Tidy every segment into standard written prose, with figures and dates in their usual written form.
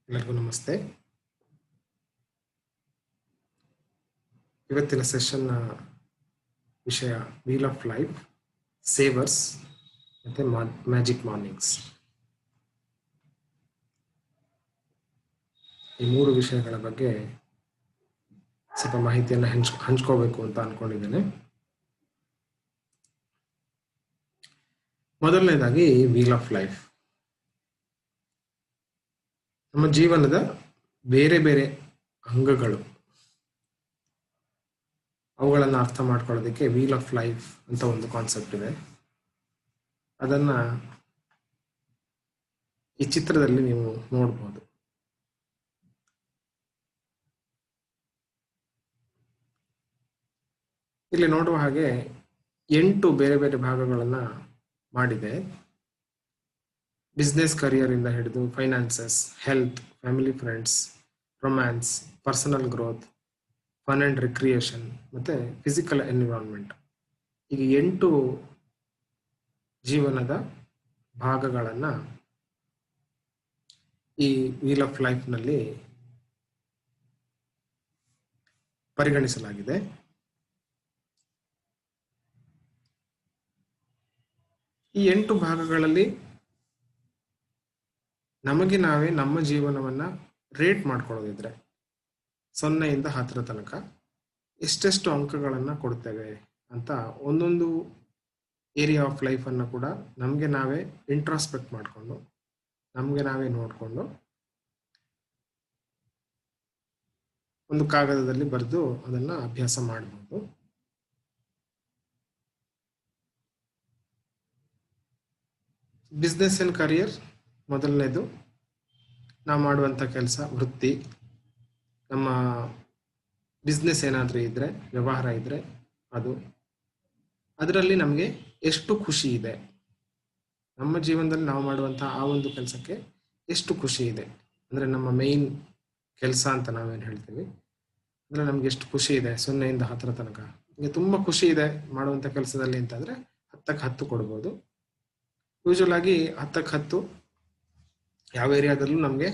ಎಲ್ಲರಿಗೂ ನಮಸ್ತೆ. ಇವತ್ತಿನ ಸೆಷನ್ನ ವಿಷಯ ವೀಲ್ ಆಫ್ ಲೈಫ್, ಸೇವರ್ಸ್ ಮತ್ತು ಮ್ಯಾಜಿಕ್ ಮಾರ್ನಿಂಗ್ಸ್. ಈ ಮೂರು ವಿಷಯಗಳ ಬಗ್ಗೆ ಸ್ವಲ್ಪ ಮಾಹಿತಿಯನ್ನು ಹಂಚ್ಕೋಬೇಕು ಅಂತ ಅಂದ್ಕೊಂಡಿದ್ದೇನೆ. ಮೊದಲನೇದಾಗಿ ವೀಲ್ ಆಫ್ ಲೈಫ್. ನಮ್ಮ ಜೀವನದ ಬೇರೆ ಬೇರೆ ಅಂಗಗಳು, ಅವುಗಳನ್ನು ಅರ್ಥ ಮಾಡ್ಕೊಳ್ಳೋದಕ್ಕೆ ವೀಲ್ ಆಫ್ ಲೈಫ್ ಅಂತ ಒಂದು ಕಾನ್ಸೆಪ್ಟ್ ಇದೆ. ಅದನ್ನು ಈ ಚಿತ್ರದಲ್ಲಿ ನೀವು ನೋಡ್ಬೋದು. ಇಲ್ಲಿ ನೋಡುವ ಹಾಗೆ 8 ಬೇರೆ ಬೇರೆ ಭಾಗಗಳನ್ನು ಮಾಡಿದೆ. ಬಿಸ್ನೆಸ್ ಕರಿಯರ್ ಇಂದ ಹಿಡಿದು finances, health, family, friends, romance, personal growth, fun and recreation ಮತ್ತು ಫಿಸಿಕಲ್ ಎನ್ವಿರಾನ್ಮೆಂಟ್. ಈಗ 8 ಜೀವನದ ಭಾಗಗಳನ್ನು ಈ ವೀಲ್ ಆಫ್ ಲೈಫ್ನಲ್ಲಿ ಪರಿಗಣಿಸಲಾಗಿದೆ. ಈ 8 ಭಾಗಗಳಲ್ಲಿ ನಮಗೆ ನಾವೇ ನಮ್ಮ ಜೀವನವನ್ನು ರೇಟ್ ಮಾಡ್ಕೊಳ್ಳೋದಿದ್ರೆ 0ಯಿಂದ 10 ತನಕ ಎಷ್ಟೆಷ್ಟು ಅಂಕಗಳನ್ನು ಕೊಡ್ತೇವೆ ಅಂತ ಒಂದೊಂದು ಏರಿಯಾ ಆಫ್ ಲೈಫನ್ನು ಕೂಡ ನಮಗೆ ನಾವೇ ಇಂಟ್ರಾಸ್ಪೆಕ್ಟ್ ಮಾಡಿಕೊಂಡು, ನಮಗೆ ನಾವೇ ನೋಡಿಕೊಂಡು ಒಂದು ಕಾಗದದಲ್ಲಿ ಬರೆದು ಅದನ್ನು ಅಭ್ಯಾಸ ಮಾಡ್ಬೋದು. ಬಿಸ್ನೆಸ್ ಆ್ಯಂಡ್ ಕರಿಯರ್ ಮೊದಲನೇದು. ನಾವು ಮಾಡುವಂಥ ಕೆಲಸ, ವೃತ್ತಿ, ನಮ್ಮ ಬಿಸ್ನೆಸ್ ಏನಾದರೂ ಇದ್ದರೆ, ವ್ಯವಹಾರ ಇದ್ದರೆ ಅದು, ಅದರಲ್ಲಿ ನಮಗೆ ಎಷ್ಟು ಖುಷಿ ಇದೆ, ನಮ್ಮ ಜೀವನದಲ್ಲಿ ನಾವು ಮಾಡುವಂಥ ಆ ಒಂದು ಕೆಲಸಕ್ಕೆ ಎಷ್ಟು ಖುಷಿ ಇದೆ, ಅಂದರೆ ನಮ್ಮ ಮೇಯ್ನ್ ಕೆಲಸ ಅಂತ ನಾವೇನು ಹೇಳ್ತೀವಿ, ಅಂದರೆ ನಮ್ಗೆ ಎಷ್ಟು ಖುಷಿ ಇದೆ 0ಯಿಂದ 10 ತನಕ. ನಿಮಗೆ ತುಂಬ ಖುಷಿ ಇದೆ ಮಾಡುವಂಥ ಕೆಲಸದಲ್ಲಿ ಅಂತಂದರೆ 10ಕ್ಕೆ 10 ಕೊಡ್ಬೋದು. ಯೂಶುವಲ್ ಆಗಿ 10ಕ್ಕೆ 10 ಯಾವ ಏರಿಯಾದಲ್ಲೂ ನಮಗೆ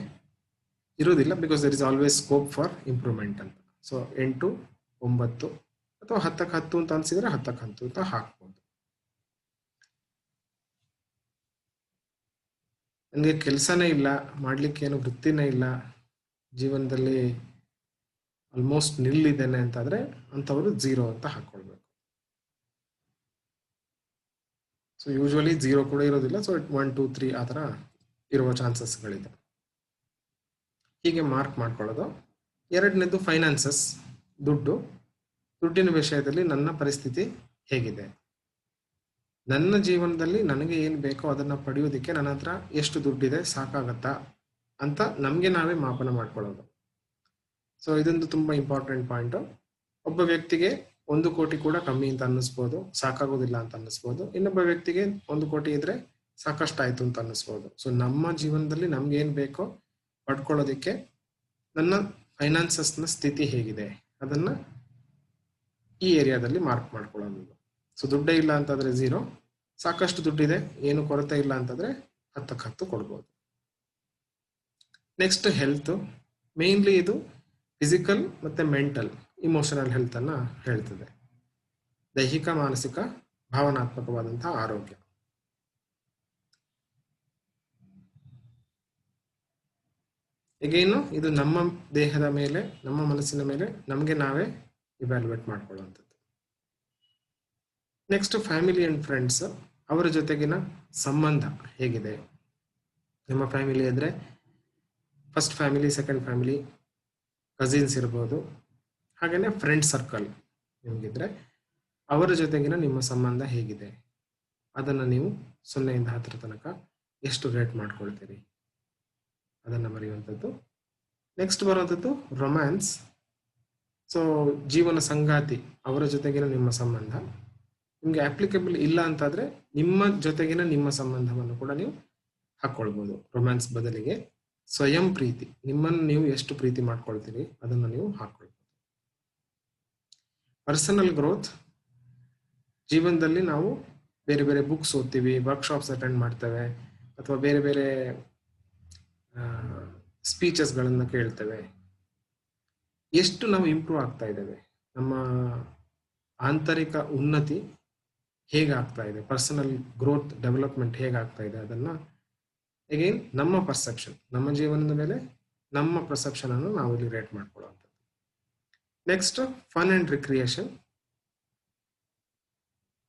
ಇರೋದಿಲ್ಲ, because there is always scope for improvement ಅಂತ. ಸೊ 8, 9 ಅಥವಾ 10ಕ್ಕೆ 10 ಅಂತ ಅನಿಸಿದರೆ 10ಕ್ಕೆ 10 ಅಂತ ಹಾಕ್ಬೋದು. ನನಗೆ ಕೆಲಸನೇ ಇಲ್ಲ, ಮಾಡಲಿಕ್ಕೇನು ವೃತ್ತಿನೇ ಇಲ್ಲ, ಜೀವನದಲ್ಲಿ ಆಲ್ಮೋಸ್ಟ್ ನಿಲ್ಲಿದ್ದೇನೆ ಅಂತಾದರೆ ಅಂಥವರು 0 ಅಂತ ಹಾಕ್ಕೊಳ್ಬೇಕು. ಸೊ ಯೂಶ್ವಲಿ 0 ಕೂಡ ಇರೋದಿಲ್ಲ. ಸೊ 1, 2, 3 ಆ ಥರ ಇರುವ ಚಾನ್ಸಸ್ಗಳಿದೆ. ಹೀಗೆ ಮಾರ್ಕ್ ಮಾಡ್ಕೊಳ್ಳೋದು. ಎರಡನೇದು ಫೈನಾನ್ಸಸ್, ದುಡ್ಡಿನ ವಿಷಯದಲ್ಲಿ ನನ್ನ ಪರಿಸ್ಥಿತಿ ಹೇಗಿದೆ, ನನ್ನ ಜೀವನದಲ್ಲಿ ನನಗೆ ಏನು ಬೇಕೋ ಅದನ್ನು ಪಡೆಯೋದಕ್ಕೆ ನನ್ನ ಹತ್ರ ಎಷ್ಟು ದುಡ್ಡಿದೆ, ಸಾಕಾಗತ್ತಾ ಅಂತ ನಮಗೆ ನಾವೇ ಮಾಪನ ಮಾಡ್ಕೊಳ್ಳೋದು. ಸೊ ಇದೊಂದು ತುಂಬ ಇಂಪಾರ್ಟೆಂಟ್ ಪಾಯಿಂಟು. ಒಬ್ಬ ವ್ಯಕ್ತಿಗೆ 1 ಕೋಟಿ ಕೂಡ ಕಮ್ಮಿ ಅಂತ ಅನ್ನಿಸ್ಬೋದು, ಸಾಕಾಗೋದಿಲ್ಲ ಅಂತ ಅನ್ನಿಸ್ಬೋದು. ಇನ್ನೊಬ್ಬ ವ್ಯಕ್ತಿಗೆ 1 ಕೋಟಿ ಇದ್ರೆ ಸಾಕಷ್ಟಾಯ್ತು ಅಂತ ಅನ್ನಿಸ್ಬೋದು. ಸೊ ನಮ್ಮ ಜೀವನದಲ್ಲಿ ನಮ್ಗೆ ಏನು ಬೇಕೋ ಪಡ್ಕೊಳ್ಳೋದಕ್ಕೆ ನನ್ನ ಫೈನಾನ್ಸಸ್ನ ಸ್ಥಿತಿ ಹೇಗಿದೆ ಅದನ್ನು ಈ ಏರಿಯಾದಲ್ಲಿ ಮಾರ್ಕ್ ಮಾಡ್ಕೊಳ್ಳೋದು. ಸೊ ದುಡ್ಡೇ ಇಲ್ಲ ಅಂತಂದರೆ 0, ಸಾಕಷ್ಟು ದುಡ್ಡಿದೆ, ಏನು ಕೊರತೆ ಇಲ್ಲ ಅಂತಂದರೆ 10ಕ್ಕೆ 10 ಕೊಡ್ಬೋದು. Next health. ಮೇನ್ಲಿ ಇದು ಫಿಸಿಕಲ್ ಮತ್ತು ಮೆಂಟಲ್, ಇಮೋಷನಲ್ ಹೆಲ್ತನ್ನು ಹೇಳ್ತದೆ. ದೈಹಿಕ, ಮಾನಸಿಕ, ಭಾವನಾತ್ಮಕವಾದಂತಹ ಆರೋಗ್ಯ. ಈಗೇನು ಇದು ನಮ್ಮ ದೇಹದ ಮೇಲೆ, ನಮ್ಮ ಮನಸ್ಸಿನ ಮೇಲೆ ನಮಗೆ ನಾವೇ ಇವ್ಯಾಲ್ಯೂಯೇಟ್ ಮಾಡ್ಕೊಳ್ಳುವಂಥದ್ದು. ನೆಕ್ಸ್ಟ್ ಫ್ಯಾಮಿಲಿ ಆ್ಯಂಡ್ ಫ್ರೆಂಡ್ಸ್, ಅವರ ಜೊತೆಗಿನ ಸಂಬಂಧ ಹೇಗಿದೆ. ನಿಮ್ಮ ಫ್ಯಾಮಿಲಿ ಇದ್ದರೆ first family, second family, cousins ಇರ್ಬೋದು. ಹಾಗೆಯೇ ಫ್ರೆಂಡ್ ಸರ್ಕಲ್ ನಿಮಗಿದ್ರೆ ಅವರ ಜೊತೆಗಿನ ನಿಮ್ಮ ಸಂಬಂಧ ಹೇಗಿದೆ, ಅದನ್ನು ನೀವು 0ಯಿಂದ 10 ತನಕ ಎಷ್ಟು ರೇಟ್ ಮಾಡ್ಕೊಳ್ತೀರಿ ಅದನ್ನು ಬರೆಯುವಂಥದ್ದು. ನೆಕ್ಸ್ಟ್ ಬರುವಂಥದ್ದು ರೊಮ್ಯಾನ್ಸ್. ಸೊ ಜೀವನ ಸಂಗಾತಿ, ಅವರ ಜೊತೆಗಿನ ನಿಮ್ಮ ಸಂಬಂಧ ನಿಮಗೆ ಅಪ್ಲಿಕೇಬಲ್ ಇಲ್ಲ ಅಂತಾದರೆ ನಿಮ್ಮ ಜೊತೆಗಿನ ನಿಮ್ಮ ಸಂಬಂಧವನ್ನು ಕೂಡ ನೀವು ಹಾಕ್ಕೊಳ್ಬೋದು ರೊಮ್ಯಾನ್ಸ್ ಬದಲಿಗೆ. ಸ್ವಯಂ ಪ್ರೀತಿ, ನಿಮ್ಮನ್ನು ನೀವು ಎಷ್ಟು ಪ್ರೀತಿ ಮಾಡ್ಕೊಳ್ತೀರಿ ಅದನ್ನು ನೀವು ಹಾಕ್ಕೊಳ್ಬೋದು. ಪರ್ಸನಲ್ ಗ್ರೋತ್, ಜೀವನದಲ್ಲಿ ನಾವು ಬೇರೆ ಬೇರೆ ಬುಕ್ಸ್ ಓದ್ತೀವಿ, ವರ್ಕ್ಶಾಪ್ಸ್ ಅಟೆಂಡ್ ಮಾಡ್ತೇವೆ, ಅಥವಾ ಬೇರೆ ಬೇರೆ ಸ್ಪೀಚಸ್ಗಳನ್ನು ಕೇಳ್ತೇವೆ. ಎಷ್ಟು ನಾವು ಇಂಪ್ರೂವ್ ಆಗ್ತಾ ಇದ್ದೇವೆ, ನಮ್ಮ ಆಂತರಿಕ ಉನ್ನತಿ ಹೇಗಾಗ್ತಾ ಇದೆ, ಪರ್ಸನಲ್ ಗ್ರೋತ್ ಡೆವಲಪ್ಮೆಂಟ್ ಹೇಗಾಗ್ತಾ ಇದೆ, ಅದನ್ನು ಅಗೈನ್ ನಮ್ಮ ಪರ್ಸೆಪ್ಷನ್, ನಮ್ಮ ಜೀವನದ ಮೇಲೆ ನಮ್ಮ ಪರ್ಸೆಪ್ಷನ್ ಅನ್ನು ನಾವು ಇಲ್ಲಿ ರೇಟ್ ಮಾಡ್ಕೊಳ್ಳುವಂಥದ್ದು. ನೆಕ್ಸ್ಟ್ ಫನ್ ಅಂಡ್ ರಿಕ್ರಿಯೇಷನ್,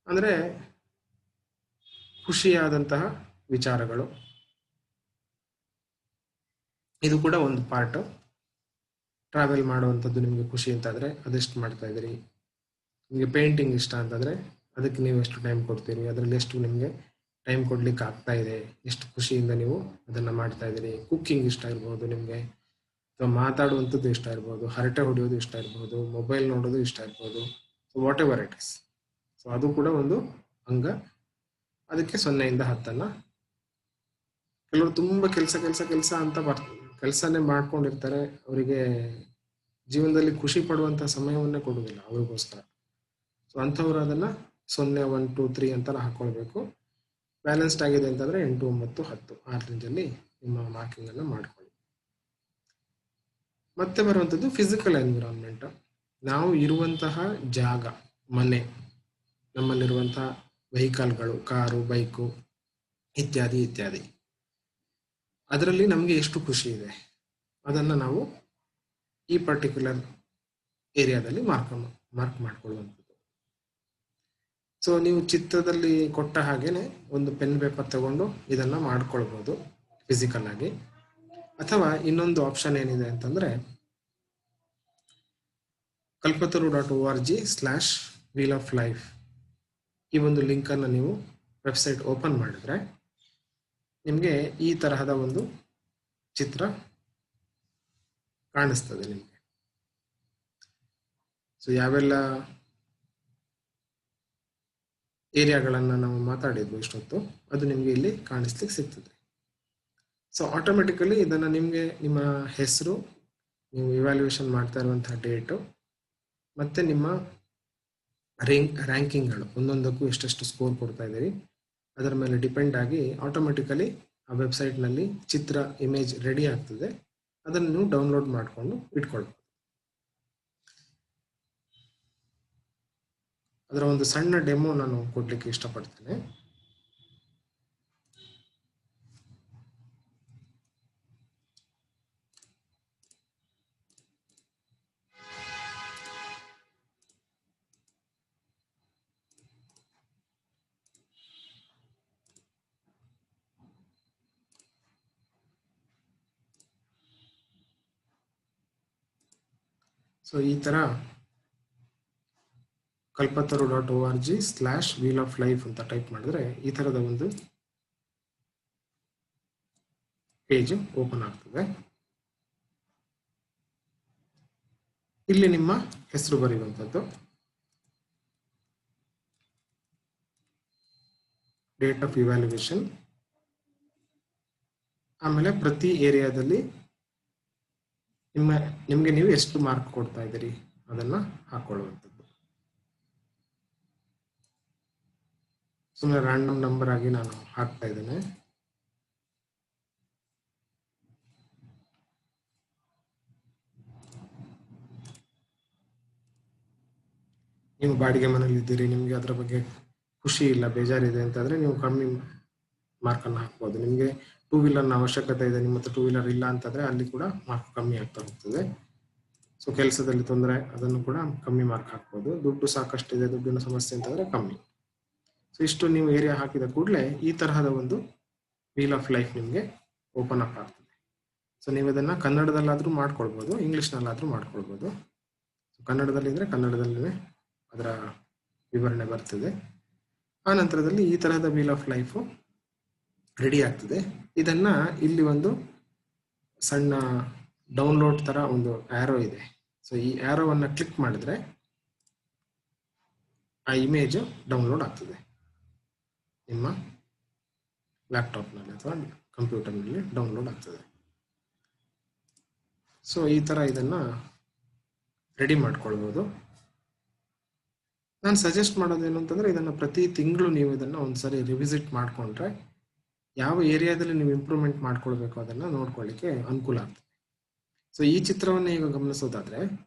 ಅಂದರೆ ಖುಷಿಯಾದಂತಹ ವಿಚಾರಗಳು. ಇದು ಕೂಡ ಒಂದು ಪಾರ್ಟ್. ಟ್ರಾವೆಲ್ ಮಾಡುವಂಥದ್ದು ನಿಮಗೆ ಖುಷಿ ಅಂತಾದರೆ ಅದೆಷ್ಟು ಮಾಡ್ತಾ ಇದ್ದೀರಿ, ನಿಮಗೆ ಪೇಂಟಿಂಗ್ ಇಷ್ಟ ಅಂತಂದರೆ ಅದಕ್ಕೆ ನೀವು ಎಷ್ಟು ಟೈಮ್ ಕೊಡ್ತೀರಿ, ಅದರಲ್ಲಿ ಎಷ್ಟು ನಿಮಗೆ ಟೈಮ್ ಕೊಡ್ಲಿಕ್ಕೆ ಆಗ್ತಾ ಇದೆ, ಎಷ್ಟು ಖುಷಿಯಿಂದ ನೀವು ಅದನ್ನು ಮಾಡ್ತಾ ಇದ್ದೀರಿ. ಕುಕ್ಕಿಂಗ್ ಇಷ್ಟ ಇರ್ಬೋದು ನಿಮಗೆ, ಅಥವಾ ಮಾತಾಡುವಂಥದ್ದು ಇಷ್ಟ ಇರ್ಬೋದು, ಹರಟೆ ಹೊಡೆಯೋದು ಇಷ್ಟ ಇರ್ಬೋದು, ಮೊಬೈಲ್ ನೋಡೋದು ಇಷ್ಟ ಇರ್ಬೋದು. So what ever it is, so ಅದು ಕೂಡ ಒಂದು ಅಂಗ. ಅದಕ್ಕೆ 0ಇಂದ 10. ಕೆಲವರು ತುಂಬ ಕೆಲಸ ಅಂತ ಕೆಲಸನೇ ಮಾಡ್ಕೊಂಡಿರ್ತಾರೆ, ಅವರಿಗೆ ಜೀವನದಲ್ಲಿ ಖುಷಿ ಪಡುವಂಥ ಸಮಯವನ್ನೇ ಕೊಡೋದಿಲ್ಲ ಅವ್ರಿಗೋಸ್ಕರ. ಸೊ ಅಂಥವ್ರು ಅದನ್ನು 0, 1, 2, 3 ಅಂತೆಲ್ಲ ಹಾಕ್ಕೊಳ್ಬೇಕು. ಬ್ಯಾಲೆನ್ಸ್ಡ್ ಆಗಿದೆ ಅಂತಂದರೆ 8, 9, 10 ಆ ರೇಂಜಲ್ಲಿ ನಿಮ್ಮ ಮಾರ್ಕಿಂಗನ್ನು ಮಾಡ್ಕೊಳ್ಳಿ. ಮತ್ತೆ ಬರುವಂಥದ್ದು ಫಿಸಿಕಲ್ ಎನ್ವಿರಾನ್ಮೆಂಟ್. ನಾವು ಇರುವಂತಹ ಜಾಗ, ಮನೆ, ನಮ್ಮಲ್ಲಿರುವಂತಹ ವೆಹಿಕಲ್ಗಳು, ಕಾರು, ಬೈಕು ಇತ್ಯಾದಿ ಇತ್ಯಾದಿ, ಅದರಲ್ಲಿ ನಮಗೆ ಎಷ್ಟು ಖುಷಿ ಇದೆ ಅದನ್ನು ನಾವು ಈ ಪರ್ಟಿಕ್ಯುಲರ್ ಏರಿಯಾದಲ್ಲಿ ಮಾರ್ಕ್ ಮಾಡ್ಕೊಳ್ಳುವಂಥದ್ದು. ಸೊ ನೀವು ಚಿತ್ರದಲ್ಲಿ ಕೊಟ್ಟ ಹಾಗೇನೆ ಒಂದು ಪೆನ್ ಪೇಪರ್ ತಗೊಂಡು ಇದನ್ನು ಮಾಡ್ಕೊಳ್ಬೋದು ಫಿಸಿಕಲ್ ಆಗಿ. ಅಥವಾ ಇನ್ನೊಂದು ಆಪ್ಷನ್ ಏನಿದೆ ಅಂತಂದರೆ kalpataru.org/wheel of life ಈ ಒಂದು ಲಿಂಕನ್ನು ನೀವು ವೆಬ್ಸೈಟ್ ಓಪನ್ ಮಾಡಿದ್ರೆ ನಿಮಗೆ ಈ ತರಹದ ಒಂದು ಚಿತ್ರ ಕಾಣಿಸ್ತದೆ ನಿಮಗೆ. ಸೊ ಯಾವೆಲ್ಲ ಏರಿಯಾಗಳನ್ನು ನಾವು ಮಾತಾಡಿದ್ವು ಇಷ್ಟೊತ್ತು, ಅದು ನಿಮಗೆ ಇಲ್ಲಿ ಕಾಣಿಸ್ಲಿಕ್ಕೆ ಸಿಗ್ತದೆ. ಸೊ ಆಟೋಮೆಟಿಕಲಿ ಇದನ್ನು ನಿಮಗೆ ನಿಮ್ಮ ಹೆಸರು, ನೀವು ಇವ್ಯಾಲ್ಯೂಯೇಷನ್ ಮಾಡ್ತಾ ಇರುವಂತಹ ಡೇಟು, ಮತ್ತು ನಿಮ್ಮ ರ್ಯಾಂಕಿಂಗ್ಗಳು, ಒಂದೊಂದಕ್ಕೂ ಎಷ್ಟೆಷ್ಟು ಸ್ಕೋರ್ ಕೊಡ್ತಾ ಇದ್ದೀರಿ ಅದರ ಮೇಲೆ ಡಿಪೆಂಡ್ ಆಗಿ ಆಟೋಮೆಟಿಕಲಿ ಆ ವೆಬ್ಸೈಟ್ನಲ್ಲಿ ಚಿತ್ರ, ಇಮೇಜ್ ರೆಡಿ ಆಗ್ತದೆ. ಅದನ್ನು ನೀವು ಡೌನ್ಲೋಡ್ ಮಾಡಿಕೊಂಡು ಇಟ್ಕೊಳ್ಬೋದು. ಅದರ ಒಂದು ಸಣ್ಣ ಡೆಮೋ ನಾನು ಕೊಡ್ಲಿಕ್ಕೆ ಇಷ್ಟಪಡ್ತೇನೆ. ಸೊ ಈ ಥರ kalpataru.org/wheel of life ಅಂತ ಟೈಪ್ ಮಾಡಿದ್ರೆ ಈ ಥರದ ಒಂದು ಪೇಜ್ ಓಪನ್ ಆಗ್ತದೆ. ಇಲ್ಲಿ ನಿಮ್ಮ ಹೆಸರು ಬರೆಯುವಂಥದ್ದು, ಡೇಟ್ ಆಫ್ ಇವ್ಯಾಲ್ಯೂಯೇಷನ್, ಆಮೇಲೆ ಪ್ರತಿ ಏರಿಯಾದಲ್ಲಿ ನಿಮಗೆ ನೀವು ಎಷ್ಟು ಮಾರ್ಕ್ ಕೊಡ್ತಾ ಇದ್ದೀರಿ ಅದನ್ನು ಹಾಕೊಳ್ಳುವಂಥದ್ದು. ಸುಮ್ಮನೆ ರ್ಯಾಂಡಮ್ ನಂಬರ್ ಆಗಿ ನಾನು ಹಾಕ್ತಾ ಇದ್ದೇನೆ. ನೀವು ಬಾಡಿಗೆ ಮನೇಲಿ ಇದ್ದೀರಿ, ನಿಮಗೆ ಅದರ ಬಗ್ಗೆ ಖುಷಿ ಇಲ್ಲ, ಬೇಜಾರಿದೆ ಅಂತಂದರೆ ನೀವು ಕಮ್ಮಿ ಮಾರ್ಕನ್ನು ಹಾಕ್ಬೋದು. ನಿಮಗೆ 2 ವೀಲರ್ನ ಅವಶ್ಯಕತೆ ಇದೆ, ನಿಮ್ಮ ಹತ್ರ 2 ವೀಲರ್ ಇಲ್ಲ ಅಂತಂದರೆ ಅಲ್ಲಿ ಕೂಡ ಮಾರ್ಕ್ ಕಮ್ಮಿ ಆಗ್ತಾ ಹೋಗ್ತದೆ. ಸೊ ಕೆಲಸದಲ್ಲಿ ತೊಂದರೆ, ಅದನ್ನು ಕೂಡ ಕಮ್ಮಿ ಮಾರ್ಕ್ ಹಾಕ್ಬೋದು. ದುಡ್ಡು ಸಾಕಷ್ಟಿದೆ, ದುಡ್ಡಿನ ಸಮಸ್ಯೆ ಅಂತಂದರೆ ಕಮ್ಮಿ. ಸೊ ಇಷ್ಟು ನೀವು ಏರಿಯಾ ಹಾಕಿದ ಕೂಡಲೇ ಈ ತರಹದ ಒಂದು ವೀಲ್ ಆಫ್ ಲೈಫ್ ನಿಮಗೆ ಓಪನ್ ಅಪ್ ಆಗ್ತದೆ. ಸೊ ನೀವು ಇದನ್ನು ಕನ್ನಡದಲ್ಲಾದರೂ ಮಾಡ್ಕೊಳ್ಬೋದು, ಇಂಗ್ಲೀಷ್ನಲ್ಲಾದರೂ ಮಾಡ್ಕೊಳ್ಬೋದು. ಸೊ ಕನ್ನಡದಲ್ಲಿದ್ದರೆ ಕನ್ನಡದಲ್ಲೇ ಅದರ ವಿವರಣೆ ಬರ್ತದೆ. ಆ ನಂತರದಲ್ಲಿ ಈ ತರಹದ ವೀಲ್ ಆಫ್ ಲೈಫು ರೆಡಿ ಆಗ್ತದೆ. ಇದನ್ನು ಇಲ್ಲಿ ಒಂದು ಸಣ್ಣ ಡೌನ್ಲೋಡ್ ಥರ ಒಂದು ಆ್ಯರೋ ಇದೆ. ಸೊ ಈ ಆ್ಯರೋವನ್ನು ಕ್ಲಿಕ್ ಮಾಡಿದ್ರೆ ಆ ಇಮೇಜ್ ಡೌನ್ಲೋಡ್ ಆಗ್ತದೆ. ನಿಮ್ಮ ಲ್ಯಾಪ್ಟಾಪ್ನಲ್ಲಿ ಅಥವಾ ಕಂಪ್ಯೂಟರ್ನಲ್ಲಿ ಡೌನ್ಲೋಡ್ ಆಗ್ತದೆ. ಸೊ ಈ ಥರ ಇದನ್ನು ರೆಡಿ ಮಾಡ್ಕೊಳ್ಬೋದು. ನಾನು ಸಜೆಸ್ಟ್ ಮಾಡೋದೇನು ಅಂತಂದರೆ ಇದನ್ನು ಪ್ರತಿ ತಿಂಗಳು ನೀವು ಇದನ್ನು ಒಂದ್ಸರಿ ರಿವಿಸಿಟ್ ಮಾಡಿಕೊಂಡ್ರೆ ಯಾವ ಏರಿಯಾದಲ್ಲಿ ನೀವು ಇಂಪ್ರೂವ್ಮೆಂಟ್ ಮಾಡ್ಕೊಳ್ಬೇಕು ಅದನ್ನು ನೋಡ್ಕೊಳ್ಳಿಕ್ಕೆ ಅನುಕೂಲ ಆಗ್ತದೆ. ಸೊ ಈ ಚಿತ್ರವನ್ನು ಈಗ ಗಮನಿಸೋದಾದ್ರೆ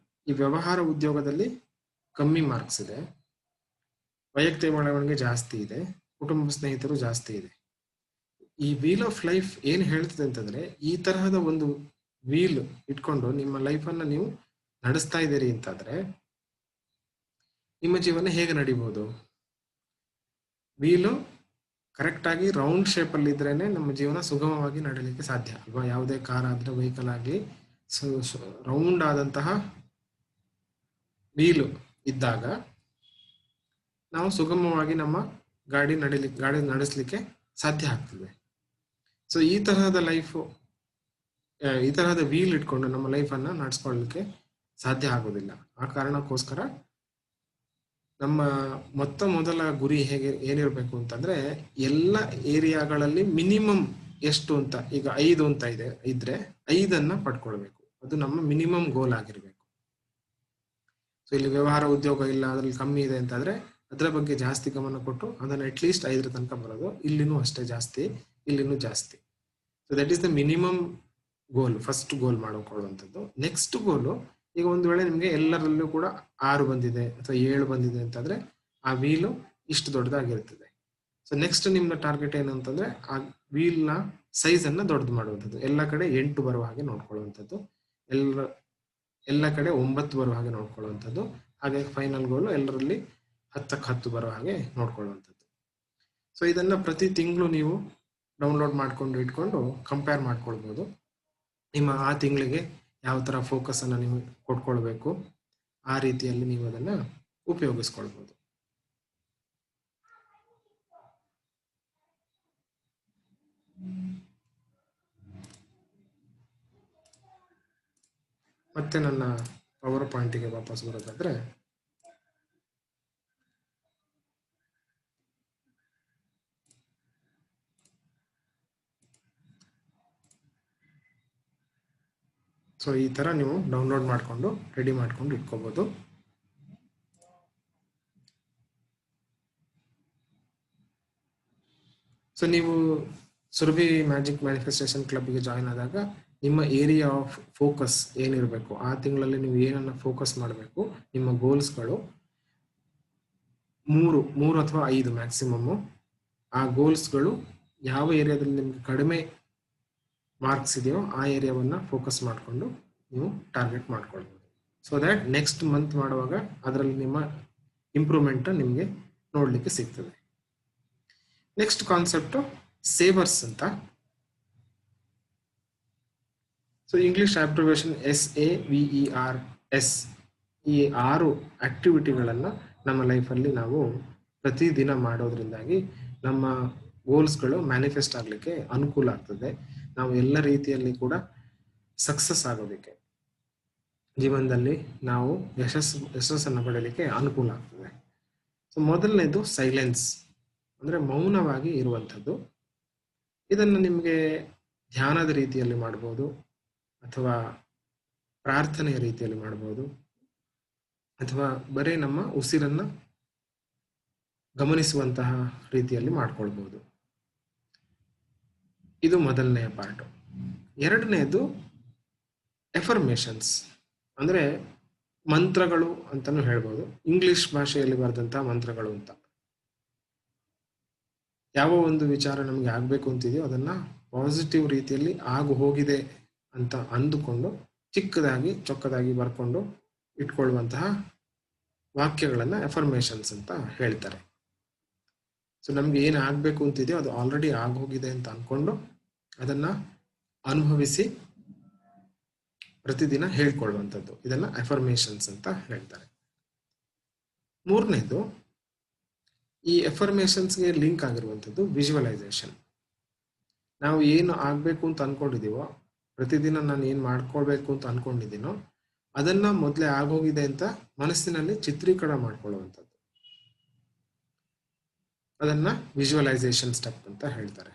ಈ ವ್ಯವಹಾರ ಉದ್ಯೋಗದಲ್ಲಿ ಕಮ್ಮಿ ಮಾರ್ಕ್ಸ್ ಇದೆ, ವೈಯಕ್ತಿಕ ಬೆಳವಣಿಗೆ ಜಾಸ್ತಿ ಇದೆ, ಕುಟುಂಬ ಸ್ನೇಹಿತರು ಜಾಸ್ತಿ ಇದೆ. ಈ ವೀಲ್ ಆಫ್ ಲೈಫ್ ಏನ್ ಹೇಳ್ತದೆ ಅಂತಂದ್ರೆ, ಈ ತರಹದ ಒಂದು ವೀಲ್ ಇಟ್ಕೊಂಡು ನಿಮ್ಮ ಲೈಫ್ ಅನ್ನ ನೀವು ನಡೆಸ್ತಾ ಇದ್ದೀರಿ ಅಂತಾದ್ರೆ ನಿಮ್ಮ ಜೀವನ ಹೇಗೆ ನಡಿಬಹುದು? ವೀಲು ಕರೆಕ್ಟ್ ಆಗಿ ರೌಂಡ್ ಶೇಪ್ ಅಲ್ಲಿ ಇದ್ರೇನೆ ನಮ್ಮ ಜೀವನ ಸುಗಮವಾಗಿ ನಡೀಲಿಕ್ಕೆ ಸಾಧ್ಯ ಅಲ್ವಾ? ಯಾವುದೇ ಕಾರ್ ಆದ್ರೆ ವೆಹಿಕಲ್ ಆಗಲಿ ರೌಂಡ್ ಆದಂತಹ ವೀಲು ಇದ್ದಾಗ ನಾವು ಸುಗಮವಾಗಿ ನಮ್ಮ ಗಾಡಿ ನಡೆಸಲಿಕ್ಕೆ ಸಾಧ್ಯ ಆಗ್ತದೆ. ಸೊ ಈ ತರಹದ ವೀಲ್ ಇಟ್ಕೊಂಡು ನಮ್ಮ ಲೈಫ್ ಅನ್ನ ನಡೆಸ್ಕೊಳ್ಳಲಿಕ್ಕೆ ಸಾಧ್ಯ ಆಗೋದಿಲ್ಲ. ಆ ಕಾರಣಕ್ಕೋಸ್ಕರ ನಮ್ಮ ಮೊದಲ ಗುರಿ ಏನಿರ್ಬೇಕು ಅಂತಂದ್ರೆ, ಎಲ್ಲ ಏರಿಯಾಗಳಲ್ಲಿ ಮಿನಿಮಮ್ ಎಷ್ಟು ಅಂತ, ಈಗ 5 ಅಂತ ಇದ್ರೆ 5 ಪಡ್ಕೊಳ್ಬೇಕು. ಅದು ನಮ್ಮ ಮಿನಿಮಮ್ ಗೋಲ್ ಆಗಿರ್ಬೇಕು. ಸೊ ಇಲ್ಲಿ ವ್ಯವಹಾರ ಉದ್ಯೋಗ ಇಲ್ಲ, ಅದ್ರಲ್ಲಿ ಕಮ್ಮಿ ಇದೆ ಅಂತಂದ್ರೆ ಅದರ ಬಗ್ಗೆ ಜಾಸ್ತಿ ಗಮನ ಕೊಟ್ಟು ಅದನ್ನ ಅಟ್ಲೀಸ್ಟ್ 5 ತನಕ ಬರೋದು. ಇಲ್ಲಿನೂ ಅಷ್ಟೇ ಜಾಸ್ತಿ, ಇಲ್ಲಿನೂ ಜಾಸ್ತಿ. So that is the minimum goal, first goal ಮಾಡ್ಕೊಳ್ಳುವಂಥದ್ದು. ನೆಕ್ಸ್ಟ್ ಗೋಲು, ಈಗ ಒಂದು ವೇಳೆ ನಿಮ್ಗೆ ಎಲ್ಲರಲ್ಲೂ ಕೂಡ 6 ಬಂದಿದೆ ಅಥವಾ 7 ಬಂದಿದೆ ಅಂತಂದ್ರೆ ಆ ವೀಲು ಇಷ್ಟು ದೊಡ್ಡದಾಗಿರ್ತದೆ. ಸೊ ನೆಕ್ಸ್ಟ್ ನಿಮ್ಮ ಟಾರ್ಗೆಟ್ ಏನು ಅಂತಂದ್ರೆ ಆ ವೀಲ್ ನ ಸೈಜ್ ಅನ್ನ ದೊಡ್ಡದು ಮಾಡುವಂಥದ್ದು. ಎಲ್ಲ ಕಡೆ 8 ಬರುವ ಹಾಗೆ ನೋಡ್ಕೊಳ್ಳುವಂಥದ್ದು, ಎಲ್ಲ ಕಡೆ 9 ಬರುವ ಹಾಗೆ ನೋಡ್ಕೊಳ್ಳುವಂಥದ್ದು. ಹಾಗೆ ಫೈನಲ್ ಗೋಲು ಎಲ್ಲರಲ್ಲಿ 10ಕ್ಕೆ 10 ಬರುವ ಹಾಗೆ ನೋಡ್ಕೊಳ್ಳುವಂಥದ್ದು. ಸೊ ಇದನ್ನ ಪ್ರತಿ ತಿಂಗಳು ನೀವು ಡೌನ್ಲೋಡ್ ಮಾಡ್ಕೊಂಡು ಇಟ್ಕೊಂಡು ಕಂಪೇರ್ ಮಾಡ್ಕೊಳ್ಬಹುದು. ನಿಮ್ಮ ಆ ತಿಂಗಳಿಗೆ ಯಾವ ತರ ಫೋಕಸ್ ಅನ್ನ ನೀವು ಕೊಟ್ಕೊಳ್ಬೇಕು, ಆ ರೀತಿಯಲ್ಲಿ ನೀವು ಅದನ್ನ ಉಪಯೋಗಿಸ್ಕೊಳ್ಬಹುದು. ಮತ್ತೆ ನನ್ನ ಪವರ್ ಪಾಯಿಂಟಿಗೆ ವಾಪಸ್ ಬರೋದಾದ್ರೆ, ಸೊ ಈ ತರ ನೀವು ಡೌನ್ಲೋಡ್ ಮಾಡ್ಕೊಂಡು ರೆಡಿ ಮಾಡ್ಕೊಂಡು ಇಟ್ಕೋಬಹುದು. ಸೊ ನೀವು ಸುರಭಿ ಮ್ಯಾಜಿಕ್ ಮ್ಯಾನಿಫೆಸ್ಟೇಷನ್ ಕ್ಲಬ್ಗೆ ಜಾಯಿನ್ ಆದಾಗ ನಿಮ್ಮ ಏರಿಯಾ ಆಫ್ ಫೋಕಸ್ ಏನಿರಬೇಕು, ಆ ತಿಂಗಳಲ್ಲಿ ನೀವು ಏನನ್ನ ಫೋಕಸ್ ಮಾಡಬೇಕು, ನಿಮ್ಮ ಗೋಲ್ಸ್ಗಳು 3 ಅಥವಾ 5 ಮ್ಯಾಕ್ಸಿಮಮ್. ಆ ಗೋಲ್ಸ್ಗಳು ಯಾವ ಏರಿಯಾದಲ್ಲಿ ನಿಮ್ಗೆ ಕಡಿಮೆ ಮಾರ್ಕ್ಸ್ ಇದೆಯೋ ಆ ಏರಿಯಾವನ್ನ ಫೋಕಸ್ ಮಾಡಿಕೊಂಡು ನೀವು ಟಾರ್ಗೆಟ್ ಮಾಡ್ಕೊಳ್ಬಹುದು. ಸೊ ದ್ಯಾಟ್ ನೆಕ್ಸ್ಟ್ ಮಂತ್ ಮಾಡುವಾಗ ಅದರಲ್ಲಿ ನಿಮ್ಮ ಇಂಪ್ರೂವ್ಮೆಂಟ್ ನಿಮಗೆ ನೋಡ್ಲಿಕ್ಕೆ ಸಿಗ್ತದೆ. ನೆಕ್ಸ್ಟ್ ಕಾನ್ಸೆಪ್ಟ್ ಸೇವರ್ಸ್ ಅಂತ. So English abbreviation SAVERS. ಈ 6 ಆಕ್ಟಿವಿಟಿಗಳನ್ನ ನಮ್ಮ ಲೈಫಲ್ಲಿ ನಾವು ಪ್ರತಿದಿನ ಮಾಡೋದ್ರಿಂದಾಗಿ ನಮ್ಮ ಗೋಲ್ಸ್ಗಳು ಮ್ಯಾನಿಫೆಸ್ಟ್ ಆಗ್ಲಿಕ್ಕೆ ಅನುಕೂಲ ಆಗ್ತದೆ. ನಾವು ಎಲ್ಲ ರೀತಿಯಲ್ಲಿ ಕೂಡ ಸಕ್ಸಸ್ ಆಗೋದಕ್ಕೆ, ಜೀವನದಲ್ಲಿ ನಾವು ಯಶಸ್ಸನ್ನು ಪಡೆಯಲಿಕ್ಕೆ ಅನುಕೂಲ ಆಗ್ತದೆ. ಸೊ ಮೊದಲನೇದು ಸೈಲೆನ್ಸ್, ಅಂದ್ರೆ ಮೌನವಾಗಿ ಇರುವಂಥದ್ದು. ಇದನ್ನು ನಿಮಗೆ ಧ್ಯಾನದ ರೀತಿಯಲ್ಲಿ ಮಾಡ್ಬೋದು, ಅಥವಾ ಪ್ರಾರ್ಥನೆಯ ರೀತಿಯಲ್ಲಿ ಮಾಡ್ಬೋದು, ಅಥವಾ ಬರೀ ನಮ್ಮ ಉಸಿರನ್ನ ಗಮನಿಸುವಂತಹ ರೀತಿಯಲ್ಲಿ ಮಾಡ್ಕೊಳ್ಬಹುದು. ಇದು ಮೊದಲನೆಯ ಪಾರ್ಟ್. ಎರಡನೇದು ಎಫರ್ಮೇಷನ್ಸ್, ಅಂದ್ರೆ ಮಂತ್ರಗಳು ಅಂತಾನು ಹೇಳ್ಬೋದು. ಇಂಗ್ಲಿಷ್ ಭಾಷೆಯಲ್ಲಿ ಬರೆದಂತಹ ಮಂತ್ರಗಳು ಅಂತ. ಯಾವ ಒಂದು ವಿಚಾರ ನಮಗೆ ಆಗ್ಬೇಕು ಅಂತಿದೆಯೋ ಅದನ್ನ ಪಾಸಿಟಿವ್ ರೀತಿಯಲ್ಲಿ ಆಗು ಹೋಗಿದೆ ಅಂತ ಅಂದುಕೊಂಡು ಚಿಕ್ಕದಾಗಿ ಚೊಕ್ಕದಾಗಿ ಬರ್ಕೊಂಡು ಇಟ್ಕೊಳ್ಳುವಂತಹ ವಾಕ್ಯಗಳನ್ನ ಎಫರ್ಮೇಷನ್ಸ್ ಅಂತ ಹೇಳ್ತಾರೆ. ಸೊ ನಮ್ಗೆ ಏನು ಆಗ್ಬೇಕು ಅಂತಿದೆಯೋ ಅದು ಆಲ್ರೆಡಿ ಆಗೋಗಿದೆ ಅಂತ ಅನ್ಕೊಂಡು ಅದನ್ನ ಅನುಭವಿಸಿ ಪ್ರತಿದಿನ ಹೇಳ್ಕೊಳ್ಳುವಂಥದ್ದು, ಇದನ್ನ ಎಫರ್ಮೇಷನ್ಸ್ ಅಂತ ಹೇಳ್ತಾರೆ. ಮೂರನೇದು, ಈ ಎಫರ್ಮೇಷನ್ಸ್ಗೆ ಲಿಂಕ್ ಆಗಿರುವಂಥದ್ದು ವಿಜುವಲೈಸೇಷನ್. ನಾವು ಏನು ಆಗ್ಬೇಕು ಅಂತ ಅನ್ಕೊಂಡಿದೀವೋ, ಪ್ರತಿದಿನ ನಾನು ಏನ್ ಮಾಡ್ಕೊಳ್ಬೇಕು ಅಂತ ಅನ್ಕೊಂಡಿದ್ದೀನೋ ಅದನ್ನ ಮೊದಲೇ ಆಗೋಗಿದೆ ಅಂತ ಮನಸ್ಸಿನಲ್ಲಿ ಚಿತ್ರೀಕರಣ ಮಾಡ್ಕೊಳ್ಳುವಂಥದ್ದು, ಅದನ್ನ ವಿಜುವಲೈಸೇಷನ್ ಸ್ಟೆಪ್ ಅಂತ ಹೇಳ್ತಾರೆ.